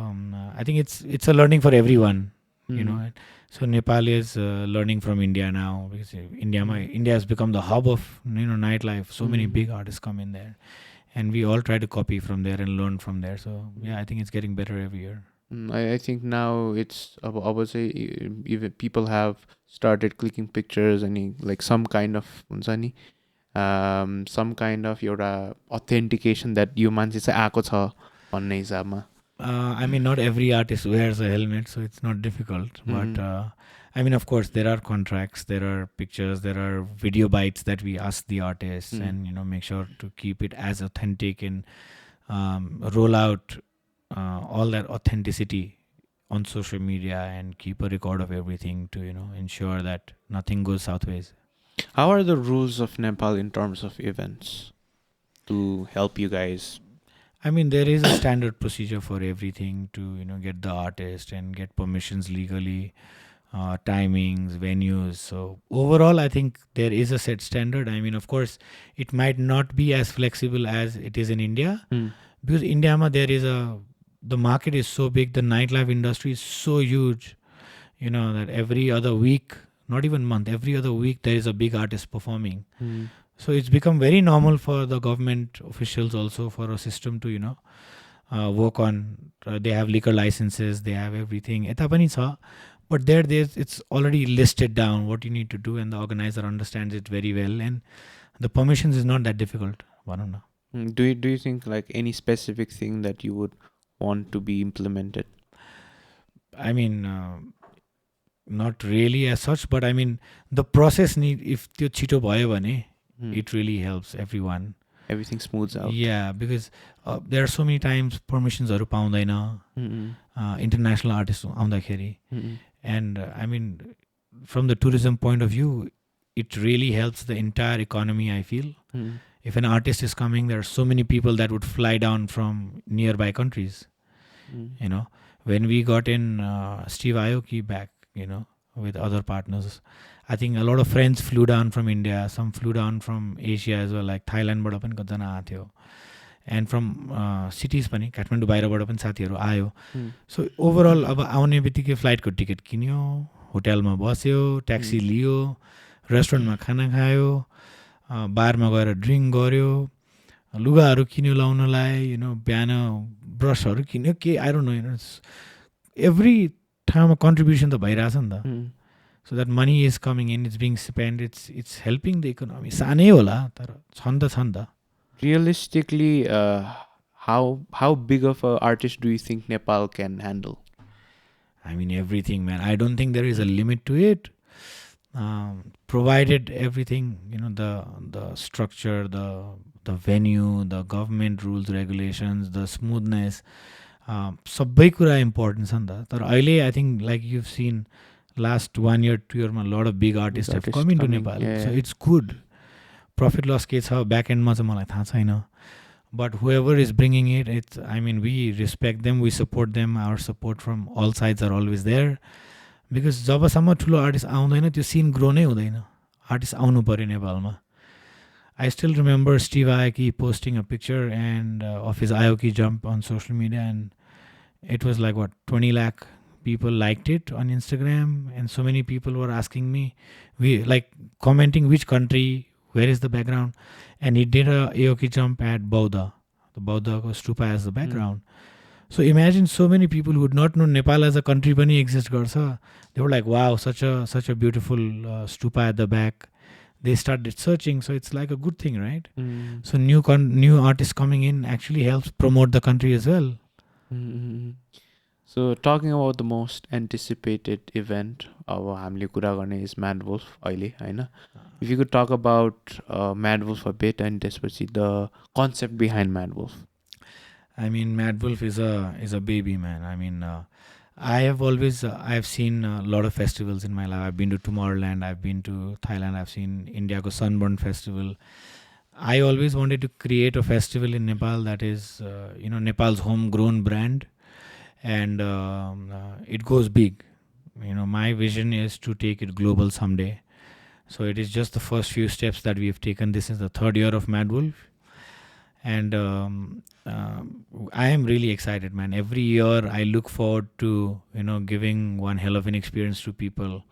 I think it's a learning for everyone, So Nepal is learning from India now because India has become the hub of nightlife. So many big artists come in there, and we all try to copy from there and learn from there. So yeah, I think it's getting better every year. I think now it's, I would say, even people have started clicking pictures and like some kind of some kind of एउटा authentication that यो मान्छे चाहिँ आएको छ भन्ने हिसाबमा. I mean, not every artist wears a helmet, so it's not difficult. But I mean, of course, there are contracts, there are pictures, there are video bites that we ask the artists, and make sure to keep it as authentic and roll out all that authenticity on social media and keep a record of everything to ensure that nothing goes southways. How are the rules of Nepal in terms of events to help you guys? I mean, there is a standard procedure for everything to get the artist and get permissions legally, timings, venues. So overall, I think there is a set standard. I mean, of course, it might not be as flexible as it is in India because India there is the market is so big, the nightlife industry is so huge, that every other week, not even month, every other week there is a big artist performing. So it's become very normal for the government officials also for a system to, work on. They have liquor licenses, they have everything. Eta pani cha, but it's already listed down what you need to do, and the organizer understands it very well, and the permissions is not that difficult. Do you think like any specific thing that you would want to be implemented? I mean, not really as such, but I mean the process if त्यो छिटो भयो भने it really helps everyone. Everything smooths out. Yeah, because there are so many times permissionsहरु पाउँदैन international artists आउँदाखेरि, and I mean from the tourism point of view it really helps the entire economy. I feel if an artist is coming, there are so many people that would fly down from nearby countries. When we got in Steve Aoki back, with other partners, I think a lot of friends flew down from India, some flew down from Asia as well, like Thailand बाट पनि कतिजना आएको थियो, and from cities पनि काठमाडौँ बाहिरबाट पनि साथीहरू आयो. So overall अब आउने बित्तिकै फ्लाइटको टिकट किन्यो, होटलमा बस्यो, ट्याक्सी लियो, रेस्टुरेन्टमा खाना खायो, बारमा गएर ड्रिङ्क गर्यो, लुगाहरू किन्यो लाउनलाई, बिहान ब्रसहरू किन्यो, के आई डोन्ट नो, एभ्री ठाउँमा कन्ट्रिब्युसन त भइरहेछ नि त. So that money is coming in, it's being spent, it's helping the economy. सानै होला तर छन् त. Realistically, how big of an artist do you think Nepal can handle? I mean everything, man. I don't think there is a limit to it. Provided everything, the structure, the venue, the government rules, regulations, the smoothness, सबै कुरा important छ नि त. तर अहिले I think like you've seen last 1 year, 2 year, a lot of big artists have come into Nepal. So it's good. Profit loss के छ back end मा चाहिँ मलाई थाहा छैन. But whoever is bringing it, I mean, we respect them, we support them. Our support from all sides are always there. Because जबसम्म ठुलो artist आउँदैन त्यो सिन ग्रो नै हुँदैन. आर्टिस्ट आउनु पर्यो नेपालमा. I still remember Steve Aoki posting a picture and of his Aoki jump on social media, and it was like what 20 lakh people liked it on Instagram, and so many people were asking me, we like commenting which country, where is the background, and he did a Aoki jump at Bauda, the Bauda stupa as the background. So imagine so many people who would not know Nepal as a country pani exists garcha. They were like, wow, such a beautiful stupa at the back. They started searching, so it's like a good thing, right? So new artists coming in actually helps promote the country as well. So talking about the most anticipated event अब हामीले कुरा गर्ने is Madwolf अहिले हैन. If you could talk about Madwolf a bit and त्यसपछि the concept behind Madwolf. I mean, Madwolf is a baby, man. I mean, I have seen a lot of festivals in my life. I've been to Tomorrowland, I've been to Thailand, I've seen India's Sunburn Festival. I always wanted to create a festival in Nepal that is, Nepal's homegrown brand, and it goes big. My vision is to take it global someday. So it is just the first few steps that we have taken. This is the third year of Madwolf. And I am really excited, man. Every year I look forward to, giving one hell of an experience to people.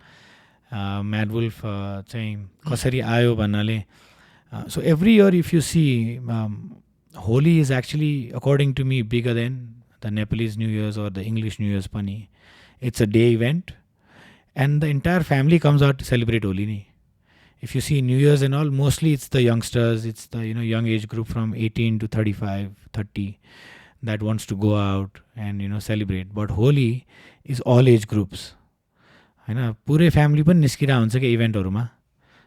Madwolf चाहिँ कसरी आयो भन्नाले, so every year if you see, Holi is actually, according to me, bigger than the Nepalese New Year's or the English New Year's pani. It's a day event, and the entire family comes out to celebrate Holi ni. If you see New Year's and all, mostly it's the youngsters, it's the young age group from 18 to 35, 30 that wants to go out and celebrate. But Holi is all age groups. हैन, पुरै family पनि निस्किरा हुन्छ कि इभेन्टहरुमा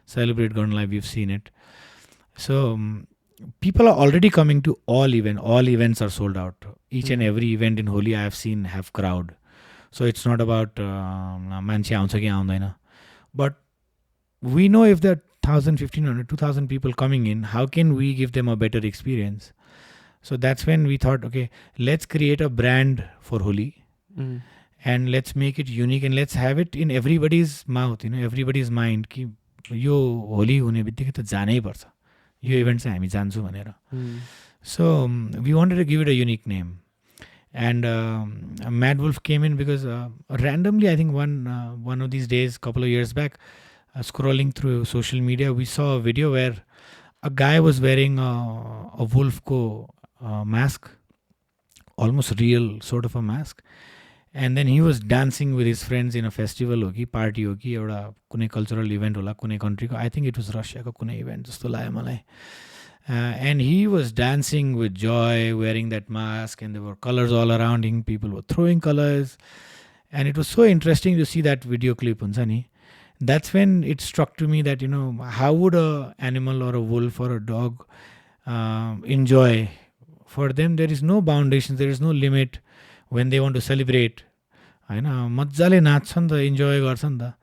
celebrate गर्नलाई. we've seen it. So people are already coming to all events are sold out. Each and every event in Holi I have seen have crowd. So it's not about मान्छे आउँछ कि आउँदैन. But we know if there are 1,000, 1,500, 2,000 people coming in, how can we give them a better experience? So that's when we thought, okay, let's create a brand for Holi, and let's make it unique, and let's have it in everybody's mouth, everybody's mind कि यो होली हुने बित्तिकै त जानै पर्छ, यो event चाहिँ हामी जान्छौँ भनेर. So we wanted to give it a unique name. And Madwolf came in because randomly, I think one of these days, couple of years back, scrolling through social media, we saw a video where a guy was wearing a wolf mask, almost real sort of a mask, and then he was dancing with his friends in a festival ho ki party ho ki euta kunai cultural event hola kunai country ko. I think it was Russia ko kunai event jasto लाग्यो मलाई. And he was dancing with joy, wearing that mask, and there were colors all around him. People were throwing colors, and it was so interesting to see that video clip. हुन्छ नि. That's when it struck to me that how would a animal or a wolf or a dog enjoy? For them there is no foundations, there is no limit when they want to celebrate. हैन, मज्जाले नाच्छ नि त, enjoy गर्छ नि त.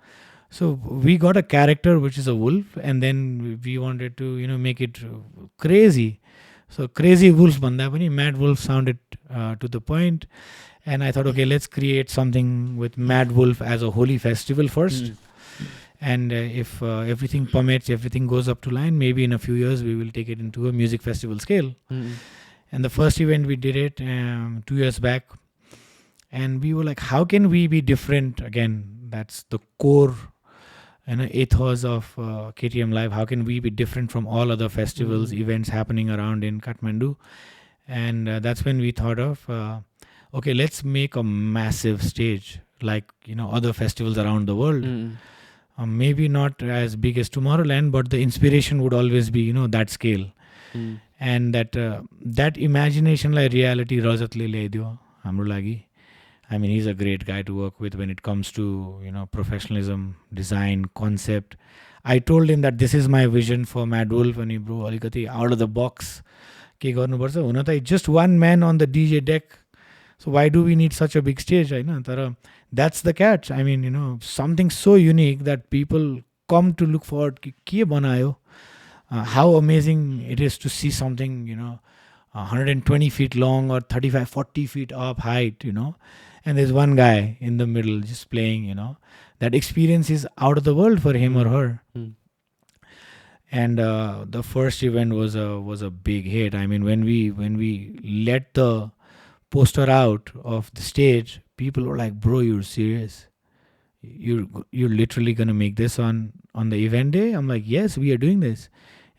So we got a character which is a wolf, and then we wanted to make it crazy. So crazy wolf bhanda pani Madwolf sounded to the point, and I thought, okay, let's create something with Madwolf as a Holi festival first. And if everything permits, everything goes up to line, maybe in a few years we will take it into a music festival scale. And the first event we did it 2 years back, and we were like, how can we be different? Again, that's the core ethos of KTM Live. How can we be different from all other festivals, events happening around in Kathmandu? And that's when we thought of, okay, let's make a massive stage like other festivals around the world. Maybe not as big as Tomorrowland, but the inspiration would always be that scale. And that imagination like reality Rajat le ल्याइदियो हाम्रो लागि. I mean, he's a great guy to work with when it comes to professionalism, design, concept. I told him that this is my vision for Madwolf, and bro, alikati out of the box के गर्नुपर्छ. हुन त just one man on the DJ deck. So why do we need such a big stage? तर that's the catch. I mean, something so unique that people come to look forward. के बनायो? How amazing it is to see something 120 feet long or 35, 40 feet up height, and there's one guy in the middle just playing, that experience is out of the world for him or her. And the first event was a big hit. I mean, when we let the poster out of the stage, people were like, "Bro, you're serious? You're literally gonna make this on the event day?" I'm like, "Yes, we are doing this,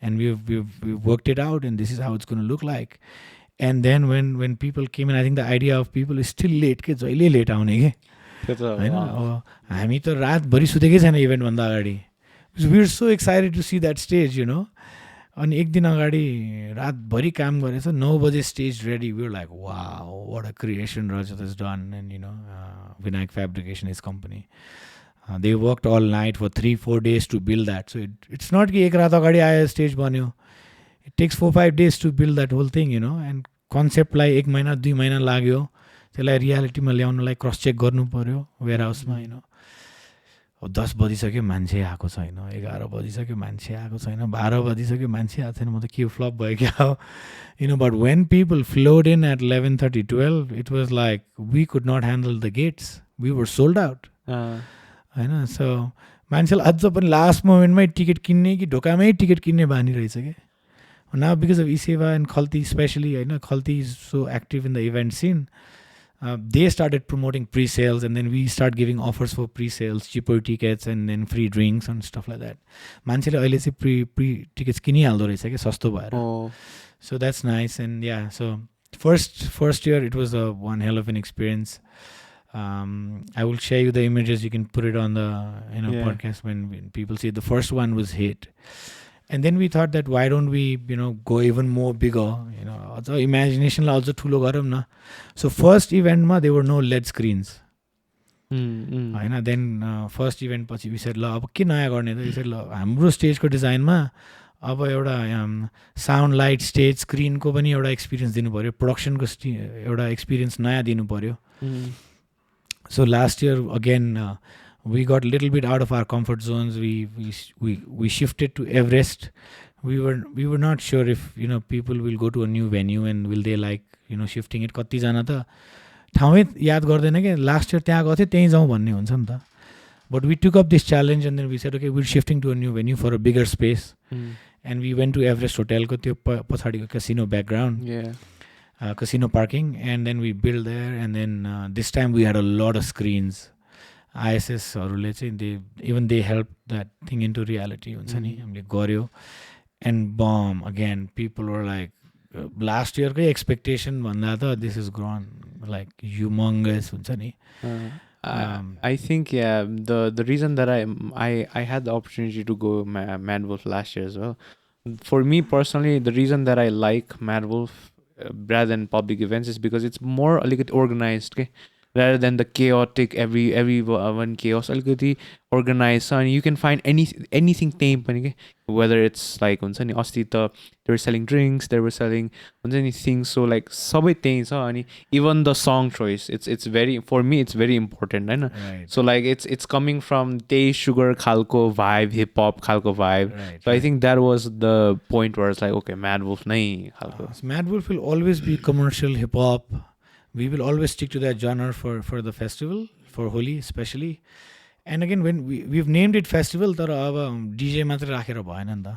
and we've worked it out, and this is how it's gonna look like." And then when people came in, I think the idea of people is still late के जहिले late आउने के त्यो त होइन अब हामी त रातभरि सुतेकै छैन इभेन्टभन्दा अगाडि we are so excited to see that stage अनि एक दिन अगाडि रातभरि काम गरेछ 9 बजे stage ready we are like wow what a creation Rajat is done and Vinayak fabrication is company they worked all night for 3-4 days to build that so it's not कि एक रात अगाडि आयो स्टेज बन्यो it takes 4-5 days to build that whole thing and कन्सेप्टलाई 1 महिना 2 महिना लाग्यो त्यसलाई रियालिटीमा ल्याउनलाई क्रस चेक गर्नु पऱ्यो वेयर हाउसमा अब 10 बजिसक्यो मान्छे आएको छैन 11 बजिसक्यो मान्छे आएको छैन 12 बजिसक्यो मान्छे आएको छैन म त के फ्लप भयो क्या हो but when people flowed in at 11:30-12 it was like we could not handle the gates we were sold out होइन सो मान्छेलाई अझ पनि लास्ट मोमेन्टमै टिकट किन्ने कि ढोकामै टिकट किन्ने बानी रहेछ क्या now because of eSewa and Khalti specially होइन Khalti is so active in the event scene they started promoting pre-sales and then we start giving offers for pre-sales, cheaper tickets and then free drinks and stuff like that. मान्छेले अहिले चाहिँ pre tickets किनिहाल्दो रहेछ क्या सस्तो भएर. So that's nice and yeah, so first year it was one hell of an experience. I will share you the images. You can put it on the podcast when people see it. The first one was hit. And then we thought that why don't we go even more bigger अझ इमेजिनेसनलाई अझ ठुलो गरौँ न so फर्स्ट इभेन्टमा they were no LED screens होइन then first event पछि विषय ल अब के नयाँ गर्ने त विषय ल हाम्रो स्टेजको डिजाइनमा अब एउटा साउन्ड लाइट स्टेज स्क्रिनको पनि एउटा एक्सपिरियन्स दिनु पऱ्यो प्रोडक्सनको एउटा एक्सपिरियन्स नयाँ दिनु पऱ्यो so last year again we got a little bit out of our comfort zones. We shifted to Everest. We were not sure if people will go to a new venue and will they like shifting it. कति जना त ठाउँै याद गर्दैन के last year त्यहाँ गएको थियो त्यहीँ जाउँ भन्ने हुन्छ नि त but we took up this challenge and then we said okay we shifting to a new venue for a bigger space and we went to Everest होटेलको त्यो पछाडिको casino background casino parking and then we build there and then this time we had a lot of screens आइएसएसहरूले चाहिँ even they help that thing into reality हुन्छ नि हामीले गऱ्यो and bam again people were like last इयरकै expectation भन्दा त this is grown like humongous हुन्छ नि I think the reason that I had the opportunity to go Madwolf last year as well. For me personally, the reason that I like Madwolf rather than public events is because it's more a little bit organized. Okay? Rather than the chaotic every one chaos अलिकति organized and you can find anything tame पनि के whether it's like हुन्छ नि अस्ति त they were selling drinks they were selling हुन्छ नि things so like सबै त्यही छ अनि even the song choice it's very for me it's very important Hahn so like it's coming from त्यही sugar खालको vibe hip hop खालको vibe so I think that was the point where it's like okay Madwolf नै खालको Madwolf will always be commercial hip hop. We will always stick to that genre for the festival, for Holi especially. And again, when we've named it festival, तर अब DJ मात्र राखेर भएन नि त.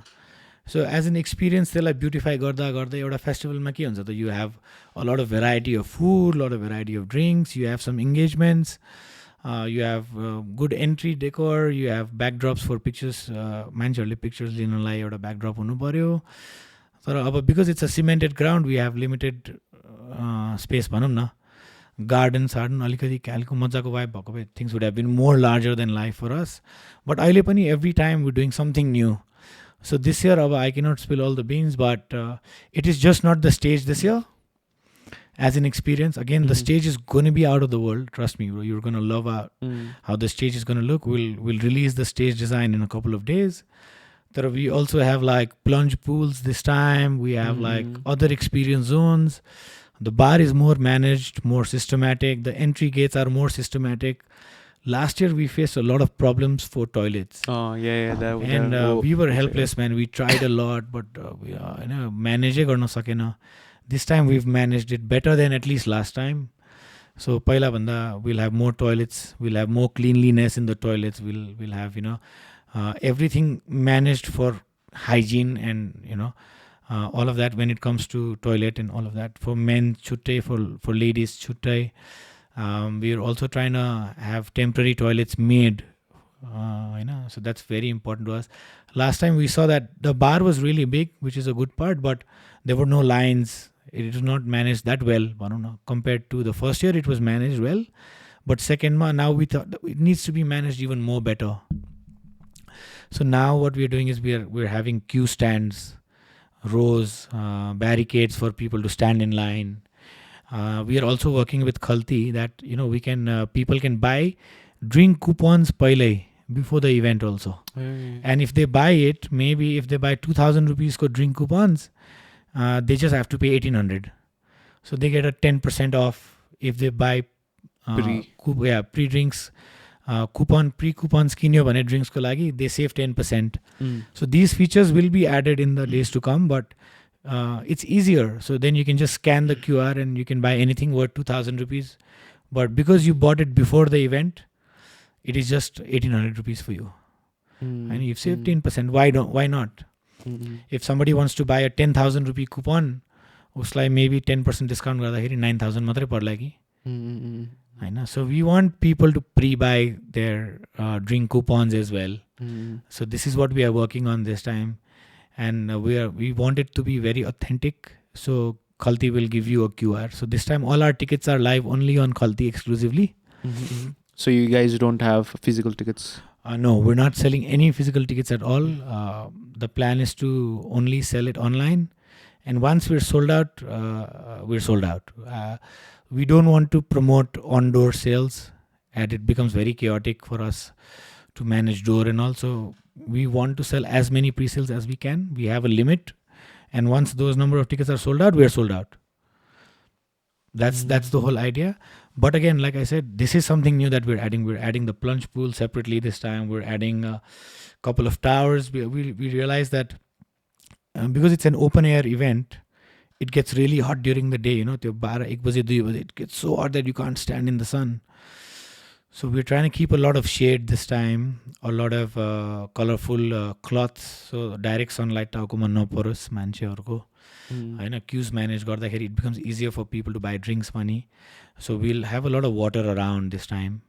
So as an experience, त्यसलाई beautify गर्दा एउटा फेस्टिभलमा के हुन्छ त you have a lot of variety of food, lot of variety of drinks, you have some engagements, you have good entry decor, you have backdrops for pictures, मान्छेहरूले pictures लिनलाई एउटा backdrop हुनु पर्यो. तर अब because it's a cemented ground, we have limited space भनौँ न garden सार्डन अलिकति क्यालको मजाको वाइब भएको भए things would have been more larger than life for us but अहिले पनि every time we doing something new so this year अब I cannot spill all the beans but it is just not the stage this year as an experience again the stage is going to be out of the world trust me bro you're going to love how the stage is going to look we'll release the stage design in a couple of days but we also have like plunge pools this time we have like other experience zones. The bar is more managed, more systematic. The entry gates are more systematic. Last year we faced a lot of problems for toilets. Oh yeah. And we were helpless, man. We tried a lot, but we manage गर्न सकेन. This time we've managed it better than at least last time. So पहिला भन्दा we'll have more toilets. We'll have more cleanliness in the toilets. We'll have everything managed for hygiene and all of that when it comes to toilet and all of that. For men chutte, for ladies chutte. We are also trying to have temporary toilets made, so that's very important to us. Last time we saw that the bar was really big, which is a good part, but there were no lines. It is not managed that well, compared to the first year. It was managed well, but second month now we thought that it needs to be managed even more better. So now what we are doing is we're having queue stands, rows, barricades for people to stand in line. We are also working with Khalti that we can people can buy drink coupons paile before the event also. And if they buy it, maybe if they buy 2,000 rupees for drink coupons, they just have to pay 1,800. So they get a 10% off if they buy pre-drinks. Pre-coupons kinyo bhane drinks ko lagi, they save 10%. So these features will be added in the days to come, but it's easier. So then you can just scan the QR and you can buy anything worth 2,000 rupees. But because you bought it before the event, it is just 1,800 rupees for you. And you've saved 10%. Why not? If somebody wants to buy a 10,000 rupee coupon, उसलाई maybe 10% discount गर्दाखेरि 9,000 मात्रै पर्ला कि हैन. So we want people to pre-buy their drink coupons as well. So this is what we are working on this time, and we want it to be very authentic. So Khalti will give you a QR. So this time all our tickets are live only on Khalti exclusively. So you guys don't have physical tickets? No, we're not selling any physical tickets at all. The plan is to only sell it online. And once we're sold out, we're sold out. We don't want to promote on-door sales, and it becomes very chaotic for us to manage door. And also, we want to sell as many pre-sales as we can. We have a limit. And once those number of tickets are sold out, we're sold out. That's the whole idea. But again, like I said, this is something new that we're adding. We're adding the plunge pool separately this time. We're adding a couple of towers. We realize that because it's an open air event, it gets really hot during the day. It gets so hot that you can't stand in the sun. So we're trying to keep a lot of shade this time, a lot of colorful cloths. So direct sunlight टाउकोमा नपरोस् मान्छेहरुको हैन. Queues manage गर्दाखेरि it becomes easier for people to buy drinks money. So we'll have a lot of water around this time.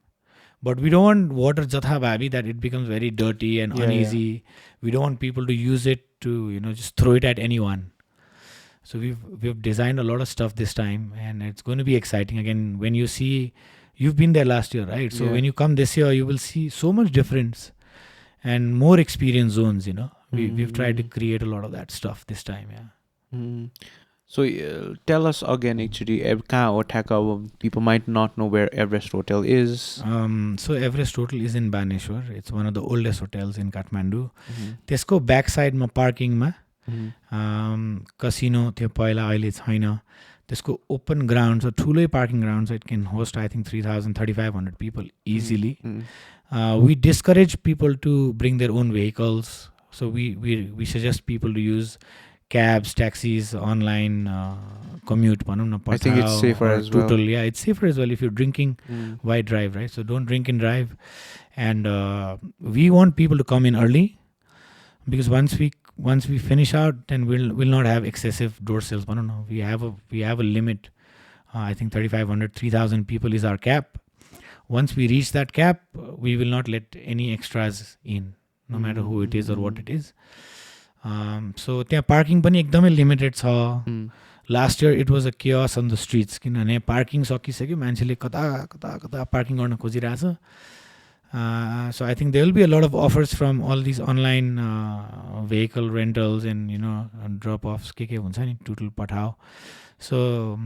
But we don't want water jatha bhabi that it becomes very dirty and uneasy. We don't want people to use it to just throw it at anyone. So we've designed a lot of stuff this time, and it's going to be exciting. Again, when you see, you've been there last year, right? So when you come this year, you will see so much difference and more experience zones. We've tried to create a lot of that stuff this time. So tell us again, actually, people might not know where Everest Hotel is. So Everest Hotel is in Baneshwar. It's one of the oldest hotels in Kathmandu. त्यसको backside ma parking ma casino थियो पहिला, अहिले छैन. त्यसको open ground, so ठुलै parking ground, so it can host I think 3,500 people easily. We discourage people to bring their own vehicles. So we suggest people to use cabs, taxis, online commute. I think it's safer as well. Yeah, it's safer as well. If you're drinking, why drive, right? So don't drink and drive. And we want people to come in early, because once we finish out, then we'll not have excessive door sales. But no, we have a limit. I think 3,500, 3,000 people is our cap. Once we reach that cap, we will not let any extras in, no matter who it is or what it is. So त्यहाँ parking पनि एकदमै limited छ. Last year it was a chaos on the streets, किनभने parking सकिसक्यो, मान्छेले कता parking गर्न खोजिरहेछ. So I think there will be a lot of offers from all these online vehicle rentals and drop offs के हुन्छ नि, टुटुल पठाओ. So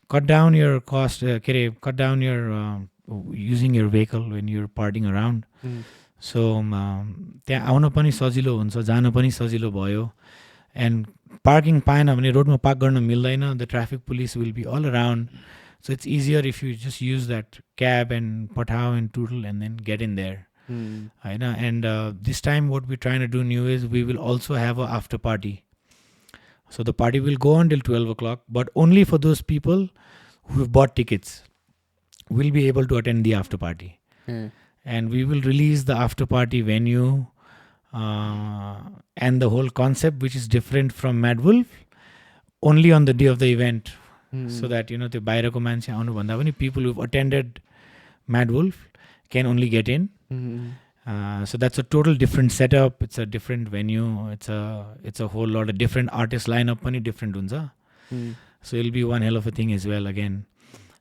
cut down your cost, cut down your using your vehicle when you're partying around. So त्यहाँ आउन पनि सजिलो हुन्छ, जान पनि सजिलो भयो. And parking पाएन भने रोडमा पार्क गर्न मिल्दैन. The traffic police will be all around. So it's easier if you just use that cab and patao and tootle and then get in there. And this time what we're trying to do new is we will also have an after party. So the party will go on till 12 o'clock, but only for those people who have bought tickets will be able to attend the after party. And we will release the after party venue and the whole concept which is different from Madwolf only on the day of the event. So that त्यो बाहिरको मान्छे आउनुभन्दा पनि people who've attended Madwolf can only get in. So that's a total different setup. It's a different venue. It's a whole lot of different artist lineup पनि different हुन्छ. So it'll be one hell of a thing as well again.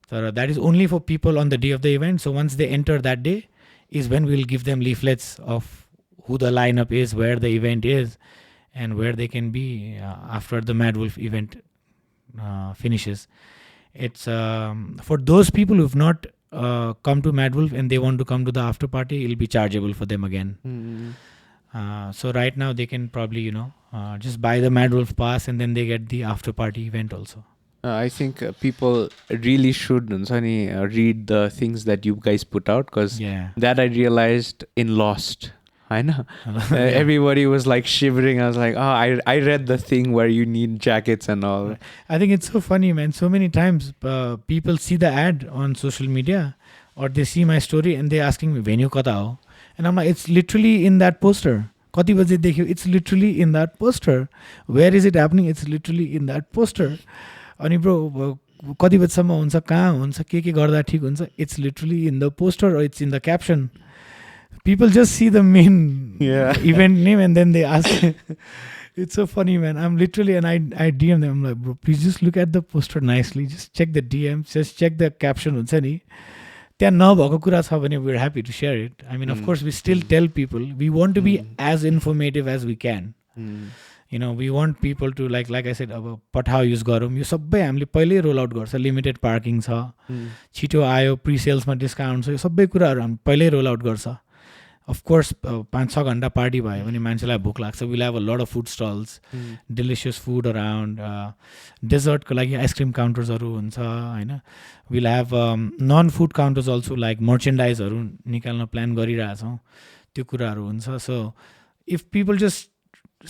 So that is only for people on the day of the event. So once they enter that day is when we'll give them leaflets of who the lineup is, where the event is, and where they can be after the Madwolf event finishes. It's for those people who've not come to Madwolf and they want to come to the after party, it'll be chargeable for them again. So right now they can probably just buy the Madwolf pass and then they get the after party event also. I think people really should read the things that you guys put out, because that I realized in Lost. I know. Everybody was like shivering. I was like, I read the thing where you need jackets and all. I think it's so funny, man. So many times people see the ad on social media or they see my story and they're asking me, venue kata ho? And I'm like, it's literally in that poster. Kati baje dekhyo? It's literally in that poster. Where is it happening? It's literally in that poster. अनि bro कति बजीसम्म हुन्छ, कहाँ हुन्छ, के गर्दा ठिक हुन्छ, it's literally in the poster or it's in the caption. People just see the main event name and then they ask. It's so funny, man. I'm literally, and I DM them, I'm like, bro, please just look at the poster nicely, just check the DMs, just check the caption हुन्छ नि, त्यहाँ नभएको कुरा छ भने we're happy to share it. I mean, of course, we still tell people, we want to be as informative as we can. We want people to like I said, अब पठाउ use गरौँ, यो सबै हामीले पहिल्यै रोल आउट गर्छ, limited parking छ, छिटो आयो, प्री सेल्समा डिस्काउन्ट छ, यो सबै कुराहरू हामी पहिल्यै रोल आउट गर्छ. अफकोर्स 5-6 घन्टा पार्टी भयो भने मान्छेलाई भोक लाग्छ. Will have a lot of food stalls, delicious food around, डेजर्टको लागि आइसक्रिम काउन्टर्सहरू हुन्छ होइन. Will have non food counters also, like मर्चेन्डाइजहरू निकाल्न प्लान गरिरहेछौँ, त्यो कुराहरू हुन्छ. So if people just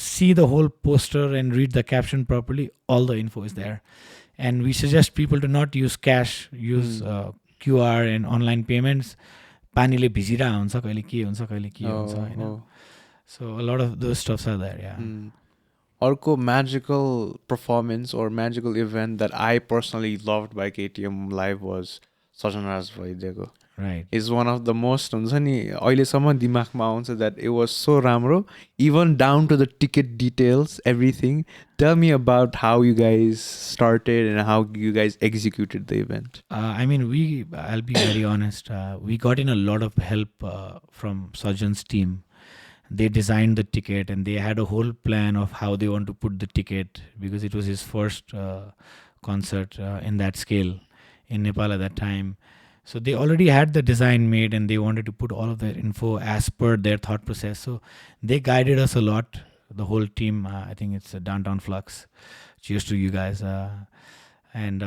see the whole poster and read the caption properly, all the info is there. And we suggest people to not use cash, use QR and online payments. पानीले भिजिरा हुन्छ, कहिले के हुन्छ, कहिले के हुन्छ हैन. So a lot of those stuffs are there. अर्को magical performance or magical event that I personally loved by KTM Live was Sajjan Vaidyaको. Right. Is one of the most हुन्छ नि अहिलेसम्म दिमागमा आउँछ, that it was so राम्रो, even down to the ticket details, everything. Tell me about how you guys started and how you guys executed the event. I mean, I'll be very honest, we got in a lot of help from Sajjan's team. They designed the ticket and they had a whole plan of how they want to put the ticket, because it was his first concert in that scale in Nepal at that time. So they already had the design made and they wanted to put all of their info as per their thought process. So they guided us a lot, the whole team. I think it's Downtown Flux. Cheers to you guys. And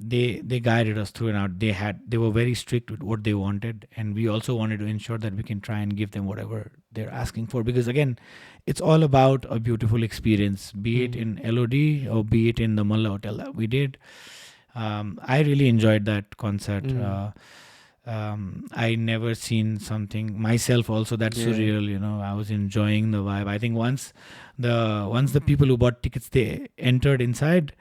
they guided us through and out. They were very strict with what they wanted, and we also wanted to ensure that we can try and give them whatever they're asking for, because again, it's all about a beautiful experience, be it in LOD or be it in the Malla Hotel that we did. I really enjoyed that concert. I never seen something myself also that surreal. I was enjoying the vibe. I think once the people who bought tickets, they entered inside,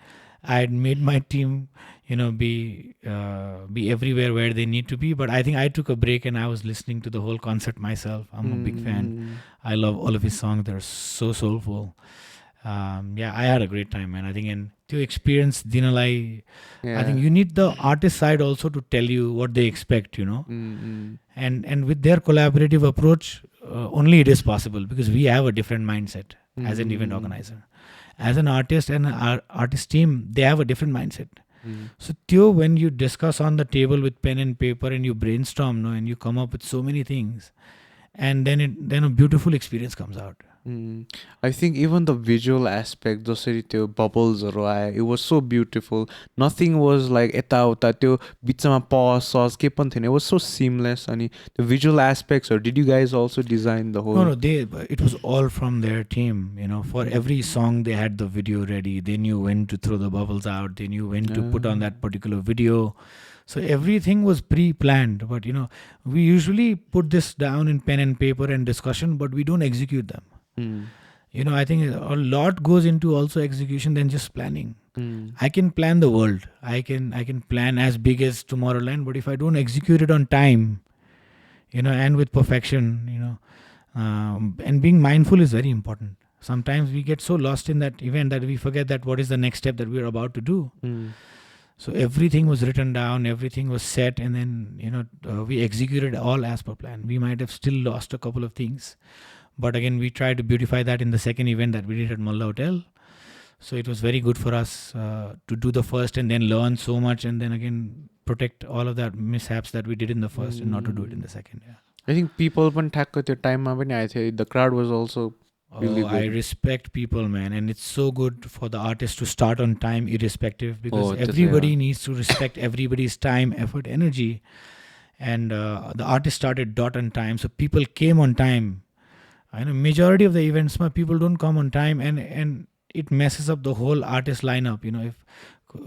I had made my team be everywhere where they need to be. But I think I took a break and I was listening to the whole concert myself. I'm a big fan. I love all of his songs. They're so soulful. I had a great time, man. I think in to experience dinalai, I think you need the artist side also to tell you what they expect, and with their collaborative approach, only it is possible, because we have a different mindset as an event organizer. As an artist and our artist team, they have a different mindset. So Theo, when you discuss on the table with pen and paper and you brainstorm, and you come up with so many things, and then a beautiful experience comes out. I think even the visual aspect, जसरी त्यो बबल्सहरू आयो, it was so beautiful. Nothing was like यताउता त्यो बिचमा pause के पनि थिएन. It was so seamless. अनि the visual aspects, or did you guys also design the whole? No, it was all from their team. For every song they had the video ready. They knew when to throw the bubbles out. They knew when to put on that particular video. So everything was pre-planned, but we usually put this down in pen and paper and discussion, but we don't execute them. I think a lot goes into also execution than just planning. I can plan the world. I can plan as big as Tomorrowland, but if I don't execute it on time, and with perfection, and being mindful is very important. Sometimes we get so lost in that event that we forget that what is the next step that we are about to do. So everything was written down, everything was set, and then we executed all as per plan. We might have still lost a couple of things, but again we tried to beautify that in the second event that we did at Malla Hotel. So it was very good for us to do the first and then learn so much, and then again protect all of that mishaps that we did in the first and not to do it in the second. Yeah. I think people पनि ठ्याक्क त्यो टाइममा पनि आएको थियो. The crowd was also really good. I respect people, man, and it's so good for the artist to start on time irrespective, because everybody needs to respect everybody's time, effort, energy. And the artist started dot on time, so people came on time. I know majority of the events people don't come on time, and it messes up the whole artist lineup. If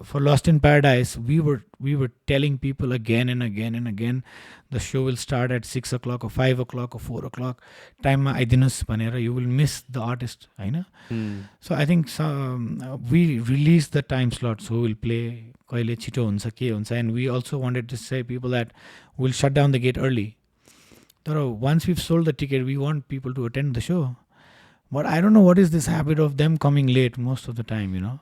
for Lost in Paradise, we were telling people again and again and again, the show will start at 6 o'clock or 5 o'clock or 4 o'clock. Time ma aidinus bhanera, you will miss the artist. So I think we released the time slots who will play, kaile chito huncha ke huncha, and we also wanted to say people that we'll shut down the gate early. So once we've sold the ticket, we want people to attend the show. But I don't know what is this habit of them coming late most of the time.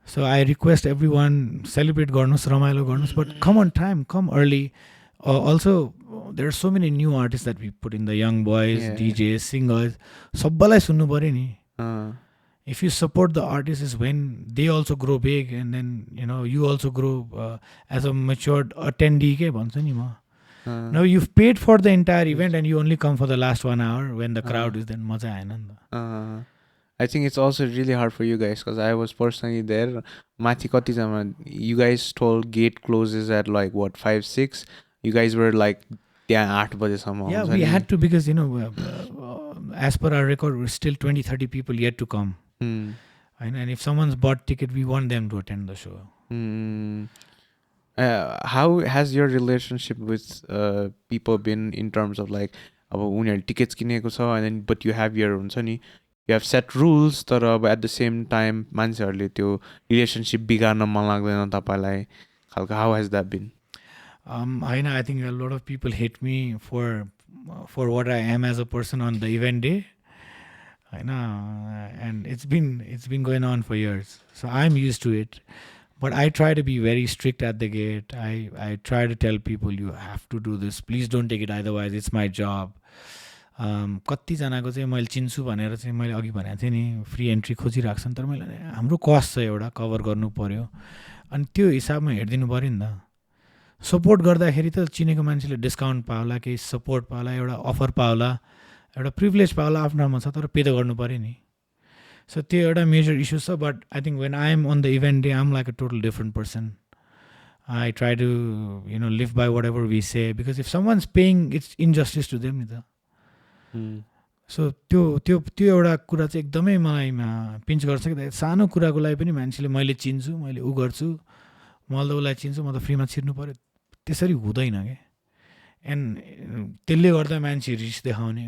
So I request everyone, celebrate garnus, ramailo garnus, but come on time, come early. Also, there are so many new artists that we put in, the young boys, DJs, singers. Sabbalai sunnu paryo ni. If you support the artists is when they also grow big, and then you also grow as a matured attendee ke bhancha ni ma. Now you've paid for the entire event and you only come for the last 1 hour when the crowd is then maja aena. I think it's also really hard for you guys because I was personally there. Mathi kati jama, you guys told gate closes at like what, 5, 6? You guys were like, yeah, 8 baje samma. Yeah, we had to, because as per our record, we're still 20-30 people yet to come. And if someone's bought ticket, we want them to attend the show. How has your relationship with people been in terms of like, tickets kineko cha, and then but you have your huncha ni, you have set rules, तर अब at the same time मान्छेहरूले त्यो relationship बिगार्न मन लाग्दैन तपाईलाई खालको, how has that been? I think a lot of people hate me for what I am as a person on the event day. And it's been going on for years, so I'm used to it. But I try to be very strict at the gate. I try to tell people, you have to do this. Please don't take it otherwise. It's my job. कतिजनाको चाहिँ मैले चिन्छु भनेर चाहिँ मैले अघि भनेको थिएँ नि, फ्री एन्ट्री खोजिरहेको छ नि, तर मैले हाम्रो कस्ट छ एउटा, कभर गर्नु पऱ्यो, अनि त्यो हिसाबमा हेरिदिनु पऱ्यो नि त. सपोर्ट गर्दाखेरि त चिनेको मान्छेले डिस्काउन्ट पाउला, केही सपोर्ट पाउला, एउटा अफर पाउला, एउटा प्रिभिलेज पाउला, आफ्नोमा छ, तर पे त गर्नु पऱ्यो नि. सो त्यो एउटा मेजर इस्यु छ. But I think when I am on the event day, I am like a total different person. I try to live by whatever we say, because if someone's paying, it's injustice to them नि त. सो त्यो एउटा कुरा चाहिँ एकदमै मलाई pinch गर्छ कि सानो कुराको लागि पनि मान्छेले मैले चिन्छु, मैले ऊ गर्छु, मैले त उसलाई चिन्छु, म त फ्रीमा छिर्नु पऱ्यो, त्यसरी हुँदैन क्या. एन्ड त्यसले गर्दा मान्छे रिस देखाउने,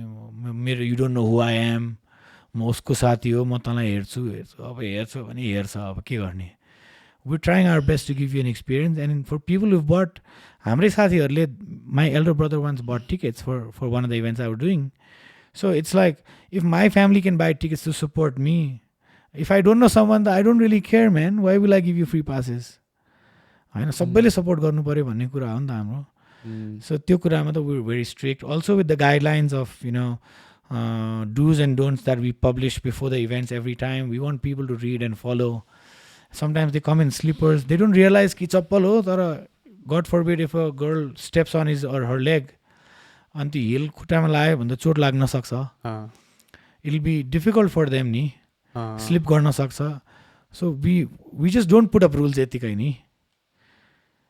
मेरो you don't know who I am, म उसको साथी हो, म तँलाई हेर्छु, अब हेर्छु भने हेर्छ, अब के गर्ने. We're trying our best to give you an experience. And for people who've bought, hamre sathiharule, my elder brother once bought tickets for one of the events I was doing. So it's like, if my family can buy tickets to support me, if I don't know someone, I don't really care, man. Why will I give you free passes? हैन, सबैले support गर्नु पर्यो भन्ने कुरा हो नि त हाम्रो. So त्यो कुरामा त we're very strict. Also with the guidelines of do's and don'ts that we publish before the events every time, we want people to read and follow. Sometimes they come in slippers. They don't realize कि चप्पल हो, तर God forbid if a girl steps on his or her leg, अनि त्यो हिल खुट्टामा लाग्यो भने त चोट लाग्न सक्छ. It'll be difficult for them नि, slip गर्न सक्छ. So we just don't put up rules यतिकै नि.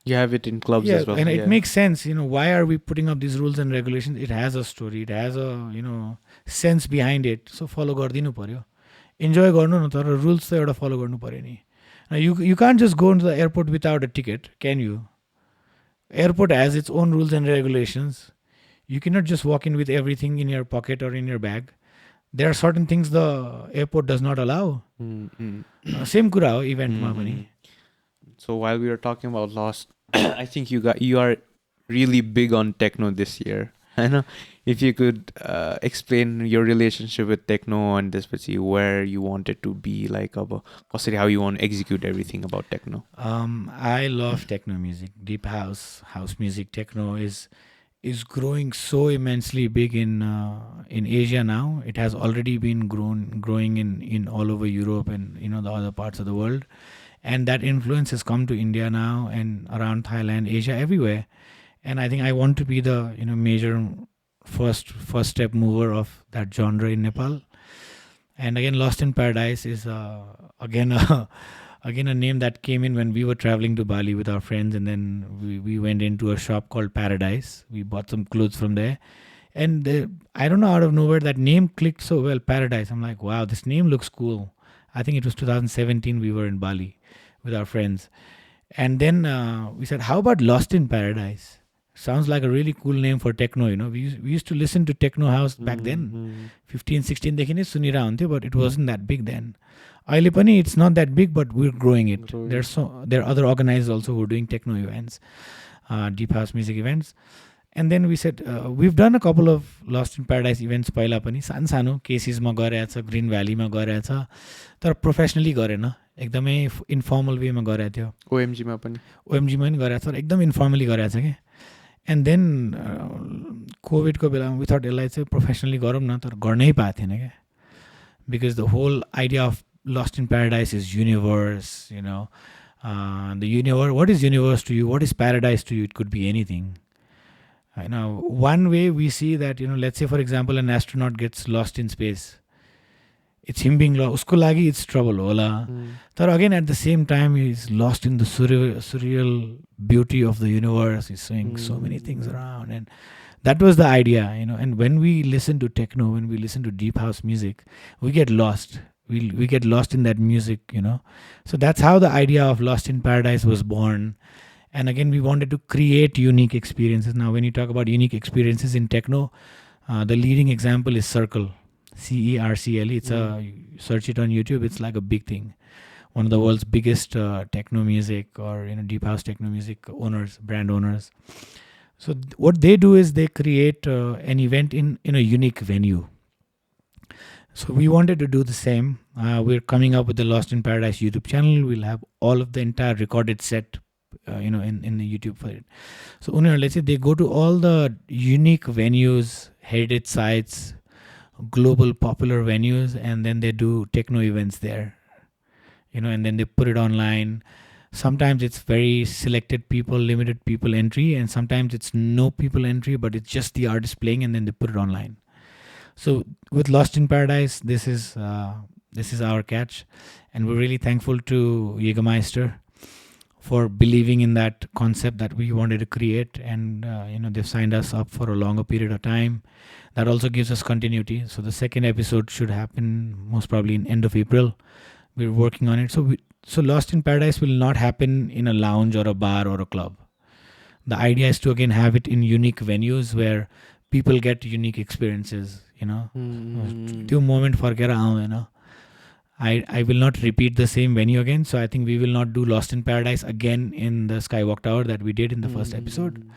You have it in clubs as well. And it makes sense, why are we putting up these rules and regulations? It has a story, it has a sense behind it. So follow गरिदिनु पर्यो. Enjoy गर्नु न, तर rules त एउटा follow गर्नु पर्यो नि. Now you can't just go into the airport without a ticket, can you? airport has its own rules and regulations. You cannot just walk in with everything in your pocket or in your bag. There are certain things the airport does not allow. Same कुरा हो इभेन्टमा पनि. So while we were talking about Lost, I think you are really big on techno this year. I know. If you could explain your relationship with techno and त्यसपछि where you want it to be, like अब कसरी how you want to execute everything about techno. I love techno music. Deep house music, techno is growing so immensely big in Asia now. It has already been growing in all over Europe and the other parts of the world, and that influence has come to India now and around Thailand, Asia, everywhere. And I think I want to be the major first step mover of that genre in Nepal. And again, Lost in Paradise is again a name that came in when we were traveling to Bali with our friends, and then we went into a shop called Paradise. We bought some clothes from there, and I don't know, out of nowhere that name clicked so well, Paradise. I'm like, wow, this name looks cool. I think it was 2017. We were in Bali with our friends, and then we said, how about Lost in Paradise? Sounds like a really cool name for techno. We used to listen to techno house back then. 15, 16 देखि नै सुनिरह हुन्थ्यो, but it wasn't that big then. अहिले पनि it's not that big, but we're growing it. There are other organizers also who are doing techno events, deep house music events. And then we said, we've done a couple of Lost in Paradise events पहिला पनि, सानो केसिसमा गरेछ, green भ्यालीमा गरेछ, तर professionally गरेन, एकदमै informal वेमा गरेको थियो. ओएमजीमा पनि नि गरेछ, तर एकदम इन्फर्मली गरेछ के. एन्ड देन कोभिडको बेलामा वी थट यसलाई चाहिँ प्रोफेसनली गरौँ न, तर गर्नै पाएको थिएन क्या. Because the whole idea of Lost in Paradise is universe, the universe. What is universe to you? What is paradise to you? It could be anything. One way we see that, let's say for example, an astronaut gets lost in space. It's him being lost. Usko lagi it's trouble hola. But again, at the same time, he's lost in the surreal beauty of the universe. He's seeing so many things around, and that was the idea, And when we listen to techno, when we listen to deep house music, we get lost. We get lost in that music, So that's how the idea of Lost in Paradise was born. And again, we wanted to create unique experiences. Now, when you talk about unique experiences in techno, the leading example is Circle, CERCLE. It's search it on YouTube. It's like a big thing. One of the world's biggest techno music or deep house techno music brand owners. So what they do is they create an event in a unique venue. So we wanted to do the same. We're coming up with the Lost in Paradise YouTube channel. We'll have all of the entire recorded set, in the YouTube for it. So let's say they go to all the unique venues, heritage sites, global popular venues, and then they do techno events there. And then they put it online. Sometimes it's very selected people, limited people entry, and sometimes it's no people entry, but it's just the artist playing, and then they put it online. So with Lost in Paradise, this is our catch, and we're really thankful to Jägermeister for believing in that concept that we wanted to create, and they've signed us up for a longer period of time. That also gives us continuity. So the second episode should happen most probably in end of April. We're working on it. So Lost in Paradise will not happen in a lounge or a bar or a club. The idea is to again have it in unique venues where people get unique experiences. त्यो moment फर्केर आउँदैन. I will not repeat the same venue again. So I think we will not do Lost in Paradise again in the Skywalk Tower that we did in the first episode.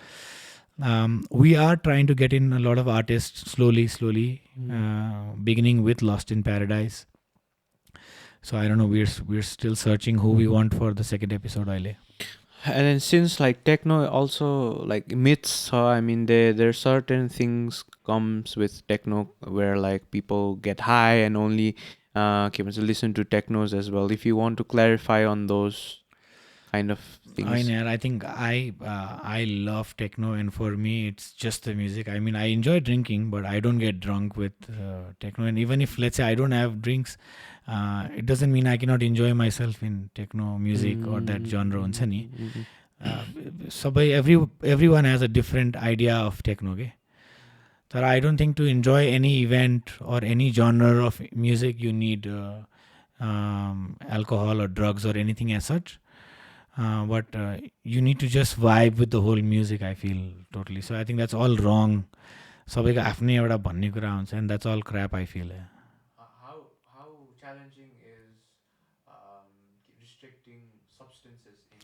We are trying to get in a lot of artists slowly, beginning with Lost in Paradise. So I don't know, we're still searching who we want for the second episode. And then since like techno also like myths, I mean there are certain things comes with techno where like people get high and only listen to technos as well. If you want to clarify on those kind of things. I think I love techno, and for me it's just the music. I mean, I enjoy drinking, but I don't get drunk with techno. And even if let's say I don't have drinks, it doesn't mean I cannot enjoy myself in techno music or that genre. हुन्छ नि. Everyone has a different idea of techno. Okay? But I don't think to enjoy any event or any genre of music you need alcohol or drugs or anything as such. but you need to just vibe with the whole music, I feel totally. So I think that's all wrong. सबैको आफ्नै एउटा भन्ने कुरा हुन्छ and that's all crap, I feel. How challenging is restricting substances in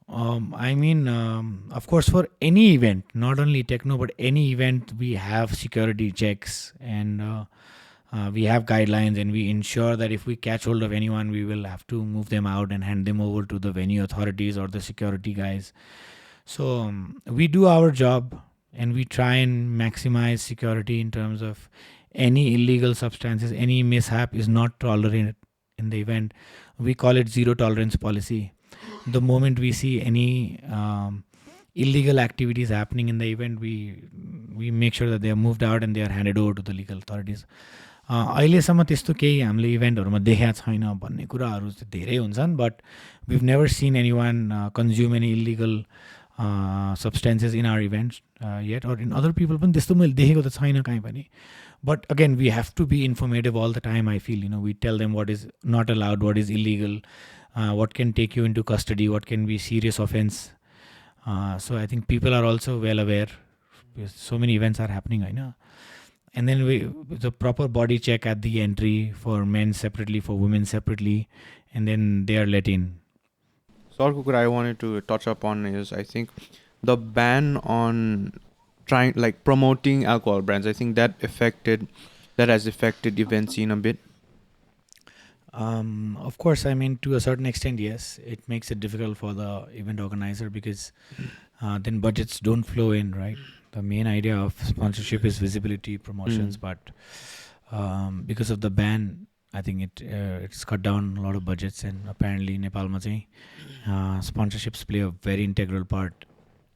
events? I mean, of course, for any event, not only techno, but any event, we have security checks and we have guidelines, and we ensure that if we catch hold of anyone, we will have to move them out and hand them over to the venue authorities or the security guys. So we do our job and we try and maximize security in terms of any illegal substances, any mishap is not tolerated in the event. We call it zero tolerance policy. The moment we see any illegal activities happening in the event, we make sure that they are moved out and they are handed over to the legal authorities. अहिलेसम्म त्यस्तो केही हामीले इभेन्टहरूमा देखाएको छैन भन्ने कुराहरू चाहिँ धेरै हुन्छन्, but we've never seen anyone consume any illegal substances in our events yet, or in other people पनि त्यस्तो मैले देखेको त छैन कहीँ पनि. But again, we have to be informative all the time, I feel. We tell them what is not allowed, what is illegal, what can take you into custody, what can be serious offense. So I think people are also well aware. So many events are happening, I know. And then the proper body check at the entry for men separately, for women separately, and then they are let in. So अर्को कुरा I wanted to touch upon is, I think, the ban on promoting alcohol brands. I think that has affected event scene a bit. Of course, I mean, to a certain extent, yes. It makes it difficult for the event organizer because then budgets don't flow in, right? The main idea of sponsorship is visibility, promotions, but because of the ban, I think it's cut down a lot of budgets, and apparently Nepal ma chahi sponsorships play a very integral part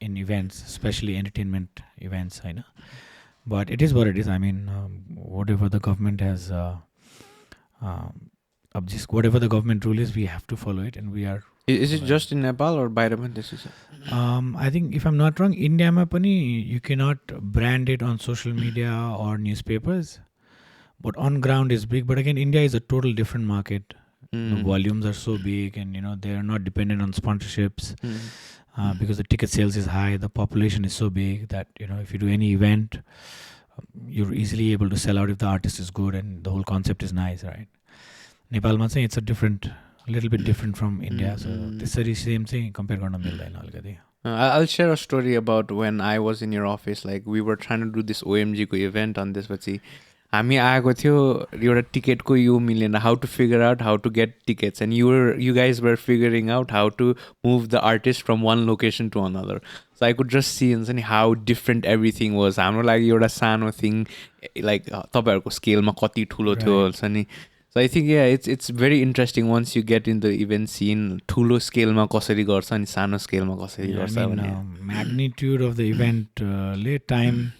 in events, especially entertainment events, I know. But it is what it is. I mean, whatever the government has, whatever the government rule is, we have to follow it, and we are. Is it just in Nepal or Bhairavan? This is. I think, if I'm not wrong, India ma pani you cannot brand it on social media or newspapers, but on ground is big. But again, India is a total different market. The volumes are so big, and they are not dependent on sponsorships because the ticket sales is high. The population is so big that if you do any event, you're easily able to sell out if the artist is good and the whole concept is nice, right? Nepal ma chahi it's a little bit different from India, so त्यसरी same thing compare गर्न मिल्दैन अलिकति. I'll share a story about when I was in your office. Like, we were trying to do this OMG को event on त्यसपछि हामी आएको थियो एउटा टिकटको यो मिलेन, how to figure out how to get tickets, and you guys were figuring out how to move the artist from one location to another. So I could just see how different everything was. हाम्रो लागि एउटा सानो thing like तपाईहरुको स्केलमा कति ठुलो थियो हुन्छ नि. So I think it's very interesting once you get in the event scene. ठुलो स्केलमा कसरी गर्छ अनि सानो स्केलमा कसरी गर्छ भन्ने magnitude of the event, late time,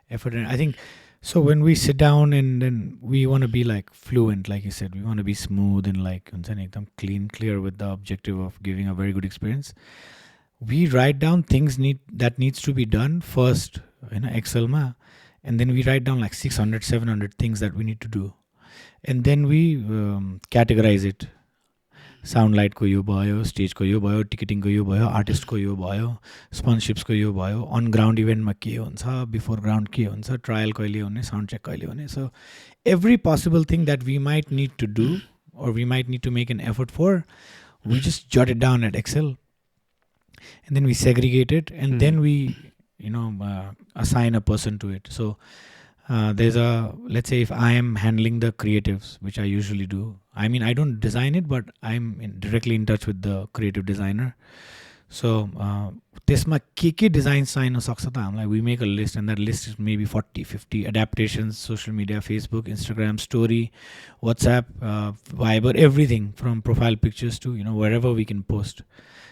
effort, and I think so when we sit down and then we want to be like fluent, like you said, we want to be smooth and like ekdam clear with the objective of giving a very good experience. We write down things that needs to be done first in Excel ma, and then we write down like 600 700 things that we need to do. And then we categorize it. Sound light को यो भयो, stage को यो भयो, ticketing को यो भयो, artist को यो भयो, sponsorships को यो भयो, on ground event मा के हुन्छ, before ground के हुन्छ, trial कहिले हुने, sound check कहिले हुने. So every possible thing that we might need to do or we might need to make an effort for, we just jot it down at Excel, and then we segregate it, and then we assign a person to it. So let's say if I am handling the creatives, which I usually do. I mean, I don't design it, but I'm directly in touch with the creative designer. So त्यसमा के design sign सक्छ त हामीलाई. We make a list, and that list is maybe 40 50 adaptations, social media, Facebook, Instagram, story, WhatsApp, Viber, everything from profile pictures to wherever we can post.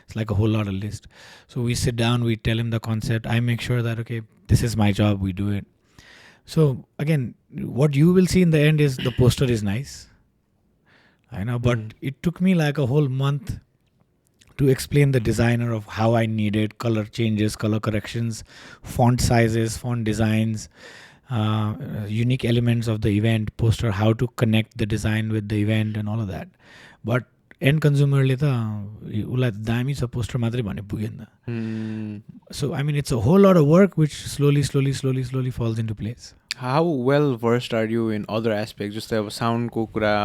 It's like a whole lot of list. So we sit down, we tell him the concept. I make sure that okay, this is my job, we do it. So again, what you will see in the end is the poster is nice, I know, but it took me like a whole month to explain the designer of how I needed color changes, color corrections, font sizes, font designs, unique elements of the event poster, how to connect the design with the event and all of that. But end कन्ज्युमरले त उसलाई दामी छ poster मात्रै भने पुगेन. So I mean it's a whole lot of work which slowly falls into place. How well versed are you in other aspects? जस्तै अब साउन्डको कुरा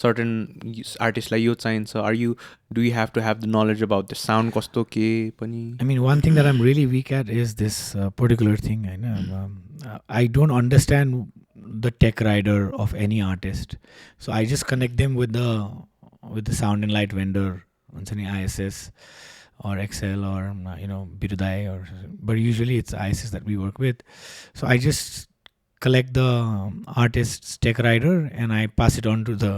certain आर्टिस्टलाई यो चाहिन्छ. Do you have to have the knowledge about the sound कस्तो के पनि? I mean, one thing that I'm really weak at is this particular thing. I don't understand the tech rider of any artist, so I just connect them with the sound and light vendor, any ISS or XL or Birudai, but usually it's ISS that we work with. So I just collect the artist's tech rider and I pass it on to the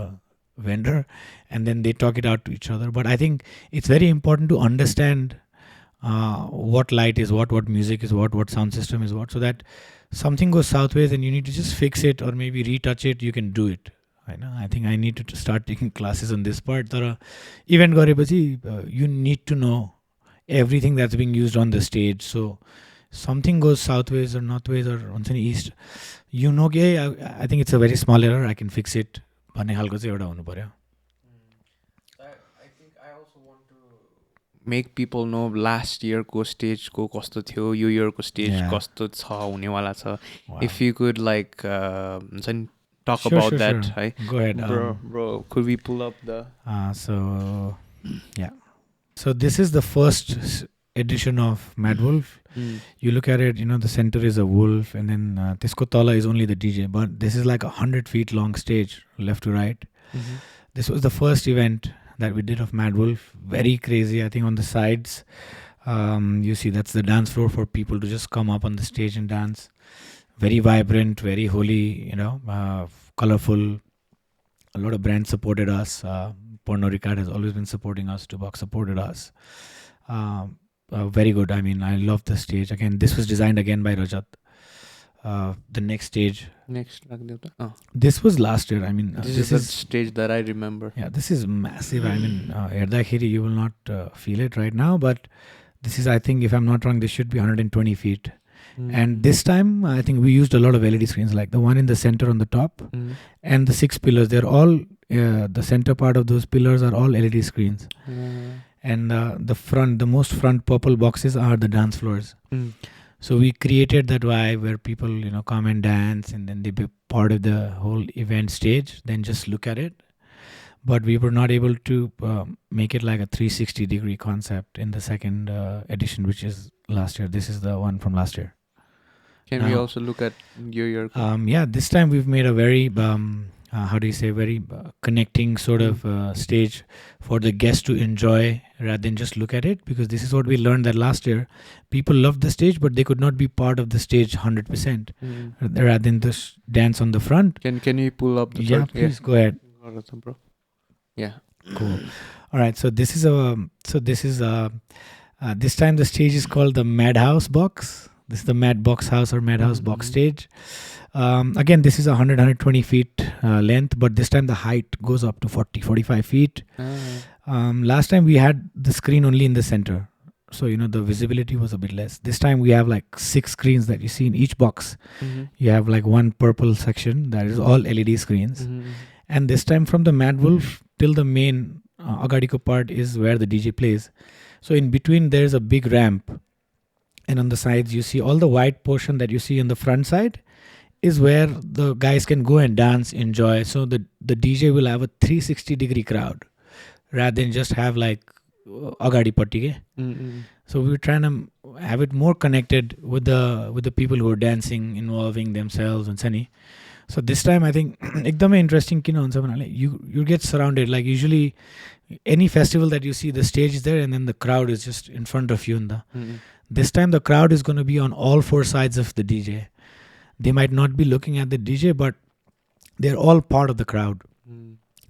vendor, and then they talk it out to each other. But I think it's very important to understand what light is what music is what sound system is what, so that something goes southways and you need to just fix it or maybe retouch it, you can do it. I think I need to start taking classes on this part. Tara event garepachi you need to know everything that's being used on the stage. So something goes southways or northways or east, I think it's a very small error, I can fix it भन्ने खालको चाहिँ एउटा हुनु पर्यो. I think I also want to make people know last year को stage को कस्तो थियो, यो year को stage कस्तो छ हुनेवाला छ. If you could talk about that. Sure. Right? Go ahead. Bro, could we pull up the... So this is the first edition of Madwolf. You look at it, the center is a wolf, and then Tesko Tala is only the DJ. But this is like 100 feet long stage, left to right. This was the first event that we did of Madwolf. Very crazy. I think on the sides, you see that's the dance floor for people to just come up on the stage and dance. Very vibrant, very holy, colorful. A lot of brands supported us. Porno Ricard has always been supporting us. Tupac supported us. Very good. I mean, I love the stage. Again, this was designed again by Rajat. The next stage. This was last year. I mean, this is the stage that I remember. Yeah, this is massive. I mean, Erdakhiri, you will not feel it right now, but this is, I think, if I'm not wrong, this should be 120 feet. And this time, I think we used a lot of LED screens, like the one in the center on the top and the 6 pillars. They're all, the center part of those pillars are all LED screens. And the most front purple boxes are the dance floors. So we created that vibe where people, come and dance, and then they be part of the whole event stage, then just look at it. But we were not able to make it like a 360-degree concept in the second edition, which is last year. This is the one from last year. Can we also look at your... Yeah, this time we've made a very... very connecting sort of stage for the guests to enjoy rather than just look at it, because this is what we learned that last year people loved the stage but they could not be part of the stage 100% rather than just dance on the front. Can you pull up the please go ahead. Yeah, cool. All right, so this is this time the stage is called the Madhouse Box. This is the Mad Box House or Madhouse Box stage. Again, this is 120 feet length, but this time the height goes up to 45 feet. Last time we had the screen only in the center, so the visibility was a bit less. This time we have like 6 screens that you see in each box. You have like one purple section that is all LED screens. And this time from the Madwolf till the main Agadiko part is where the DJ plays. So in between there is a big ramp, and on the sides you see all the white portion that you see on the front side is where the guys can go and dance, enjoy. So the DJ will have a 360-degree crowd rather than just have like agadi patti. So we were trying to have it more connected with the people who are dancing, involving themselves and sunny. So this time I think ekdamai interesting you get surrounded, like usually any festival that you see, the stage is there and then the crowd is just in front of you. This time the crowd is going to be on all 4 sides of the DJ. They might not be looking at the DJ, but they're all part of the crowd.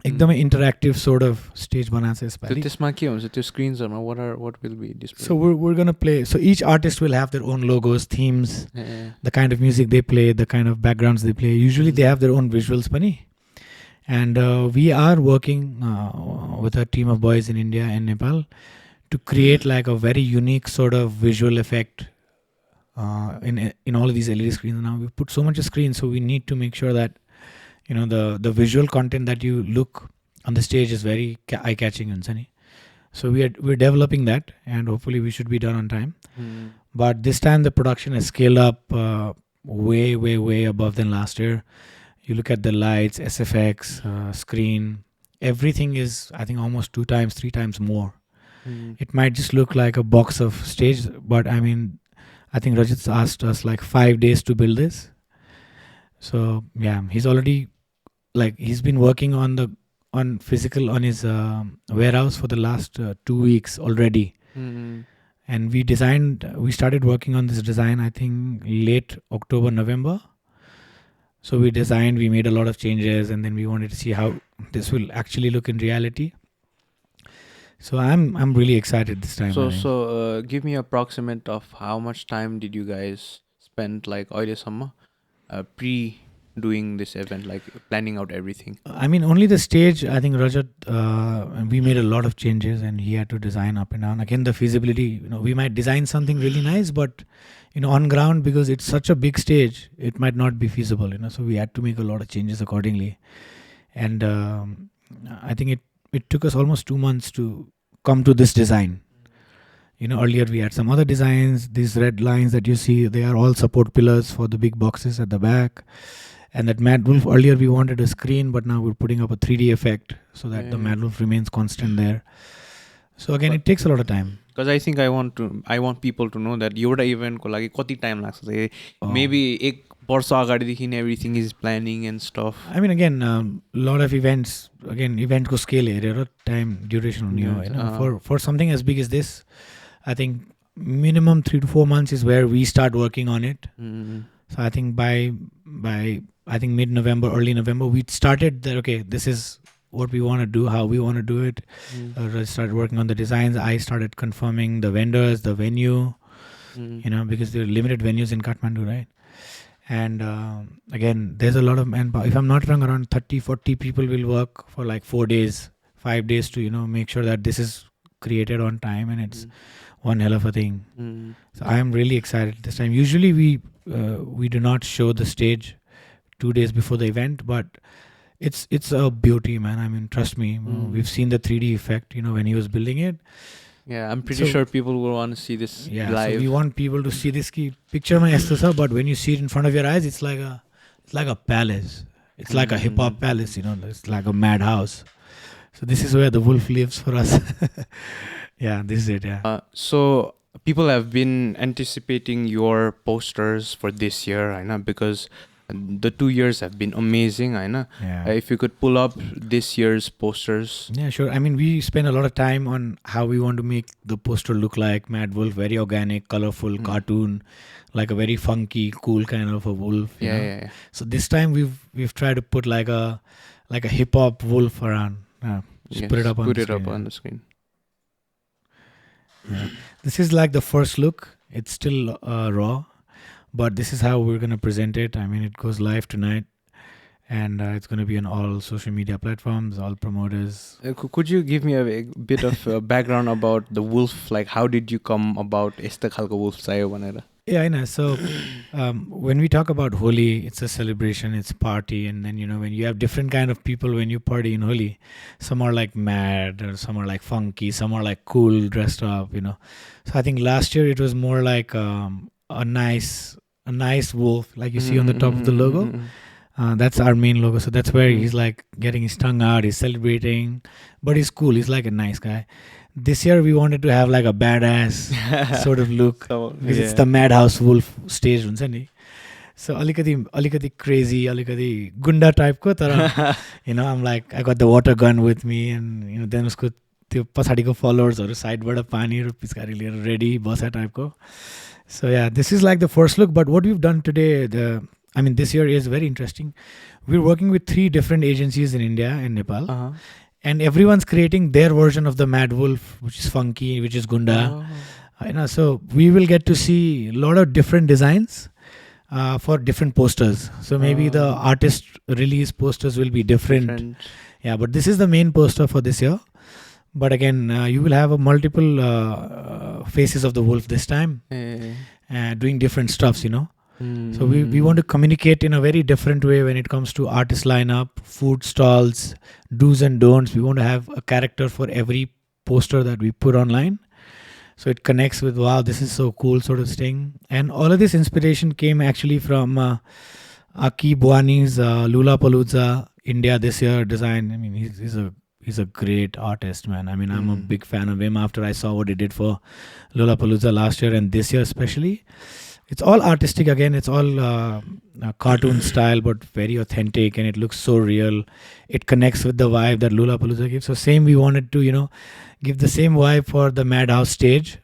Ekdamai interactive sort of stage banana यसपालि. त्यसमा के हुन्छ त्यो स्क्रिन्सहरुमा what will be displayed? So we're going to play, so each artist will have their own logos, themes, the kind of music they play, the kind of backgrounds they play. Usually they have their own visuals pani. And we are working with a team of boys in India and Nepal to create like a very unique sort of visual effect in all of these LED screens. Now we put so much screen, so we need to make sure that the visual content that you look on the stage is very eye-catching and sunny. So we're developing that, and hopefully we should be done on time. But this time the production has scaled up way above than last year. You look at the lights, SFX, screen, everything is, I think, almost 2 times, 3 times more. It might just look like a box of stage, but I mean, I think Rajat asked us like 5 days to build this. So yeah, he's already he's been working on his warehouse for the last 2 weeks already. And we started working on this design, I think, late October, November. So we made a lot of changes, and then we wanted to see how this will actually look in reality. So I'm really excited this time. So give me approximate of how much time did you guys spend like summer pre doing this event, like planning out everything? I mean, only the stage. I think Rajat, we made a lot of changes, and he had to design up and down. Again, the feasibility. We might design something really nice, but on ground, because it's such a big stage, it might not be feasible. So we had to make a lot of changes accordingly, and I think it took us almost 2 months to come to this design. Earlier we had some other designs. These red lines that you see, they are all support pillars for the big boxes at the back. And that Madwolf, earlier we wanted a screen, but now we're putting up a 3D effect so that the Madwolf remains constant there. So again, it takes a lot of time. Because I think I want people to know that your event ko lagi kati time लाग्छ. Maybe 1 वर्ष अगाडिदेखि everything is planning and stuff. I mean, again, lot of events, event ko scale हेरेर time duration हुने हो. For something as big as this, I think minimum 3 to 4 months is where we start working on it. So I think by mid-November, early November, we started that, okay, this is what we want to do, how we want to do it. I started working on the designs. I started confirming the vendors, the venue, because there are limited venues in Kathmandu, right? And again, there's a lot of manpower. If I'm not wrong, around 30-40 people will work for like 4 days, 5 days to, make sure that this is created on time, and it's one hell of a thing. So I am really excited this time. Usually we do not show the stage 2 days before the event, but it's a beauty, man. I mean, trust me, we've seen the 3D effect, when he was building it. Yeah, I'm pretty sure people will want to see this live. So we want people to see this picture, but when you see it in front of your eyes, it's like a palace. It's like a hip hop palace, it's like a madhouse. So this is where the wolf lives for us. Yeah, this is it. Yeah. So people have been anticipating your posters for this year, I know, because the 2 years have been amazing, I know. Yeah. If you could pull up this year's posters. Yeah, sure. I mean, we spend a lot of time on how we want to make the poster look like Madwolf, very organic, colorful, cartoon, like a very funky, cool kind of a wolf. Yeah. So this time we've tried to put like a hip hop wolf around. Just put it up on the screen. Yeah. This is like the first look. It's still raw, but this is how we're going to present it. I mean, it goes live tonight, and it's going to be on all social media platforms, all promoters. Could you give me a bit of background about the wolf? Like, how did you come about यस्तो खालको wolf चाहियो भनेर? Yeah, I know. So when we talk about Holi, it's a celebration, it's party. And then, when you have different kind of people when you party in Holi, some are like mad, or some are like funky, some are like cool, dressed up, So I think last year it was more like a nice wolf, like you see on the top of the logo. That's our main logo. So that's where he's like getting his tongue out, he's celebrating, but he's cool. He's like a nice guy. This year we wanted to have like a badass sort of look, because it's the madhouse wolf stage, so alikati crazy, alikati gunda type ko tara, I'm like, I got the water gun with me, and then usko त्यो पछाडिको फलोवर्सहरु साइडबाट पानी र पिचकारी लिएर ready बसा टाइपको. So yeah, this is like the first look, but what we've done today, this year is very interesting. We're working with 3 different agencies in India and Nepal. And everyone's creating their version of the Madwolf, which is funky, which is Gunda. So we will get to see a lot of different designs for different posters. So maybe the artist release posters will be different. Yeah, but this is the main poster for this year. But again, you will have multiple faces of the wolf this time, doing different stuffs, So we want to communicate in a very different way when it comes to artist lineup, food stalls, do's and don'ts. We want to have a character for every poster that we put online. So it connects with, wow, this is so cool sort of thing. And all of this inspiration came actually from Aki Bwani's Lollapalooza India this year design. I mean, he's a great artist, man. I mean, I'm a big fan of him after I saw what he did for Lollapalooza last year and this year especially. It's all artistic again. It's all cartoon style, but very authentic, and it looks so real. It connects with the vibe that Lollapalooza gives. So same, we wanted to, give the same vibe for the Madhouse stage.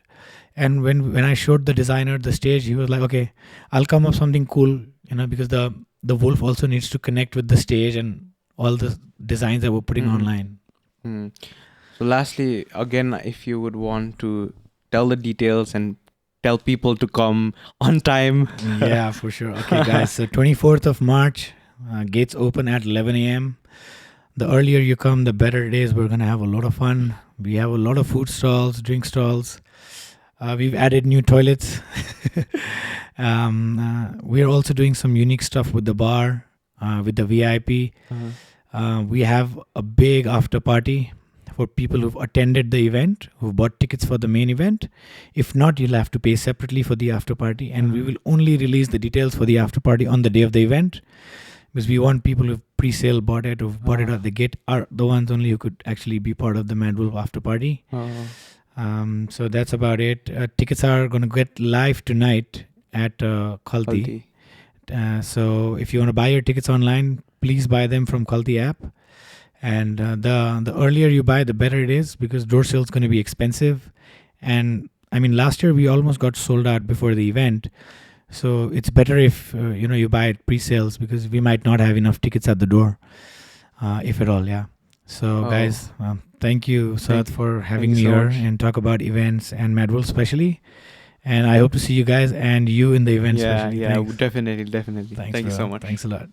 And when I showed the designer the stage, he was like, okay, I'll come up something cool, because the wolf also needs to connect with the stage and all the designs that we're putting online. So lastly, again, if you would want to tell the details and tell people to come on time. Yeah, for sure. Okay, guys. So 24th of March, gates open at 11 a.m. The earlier you come, the better it is. We're going to have a lot of fun. We have a lot of food stalls, drink stalls. We've added new toilets. We're also doing some unique stuff with the bar, with the VIP. We have a big after party for people who've attended the event, who've bought tickets for the main event. If not, you'll have to pay separately for the after party, and we will only release the details for the after party on the day of the event, because we want people who've pre-sale bought it, who've bought it at the gate, are the ones only who could actually be part of the Madwolf after party. So that's about it. Tickets are going to get live tonight at Khalti. So if you want to buy your tickets online, please buy them from Khalti app. And the earlier you buy, the better it is, because door sale is going to be expensive. And I mean, last year we almost got sold out before the event. So it's better if you buy it pre-sales, because we might not have enough tickets at the door, if at all. Yeah. So guys, thank you, Sahat, for having me here and talk about events and Madwolf especially. And I hope to see you guys and you in the event. Yeah, especially. yeah, Thanks. definitely. Thanks, Thank you so much. Thanks a lot.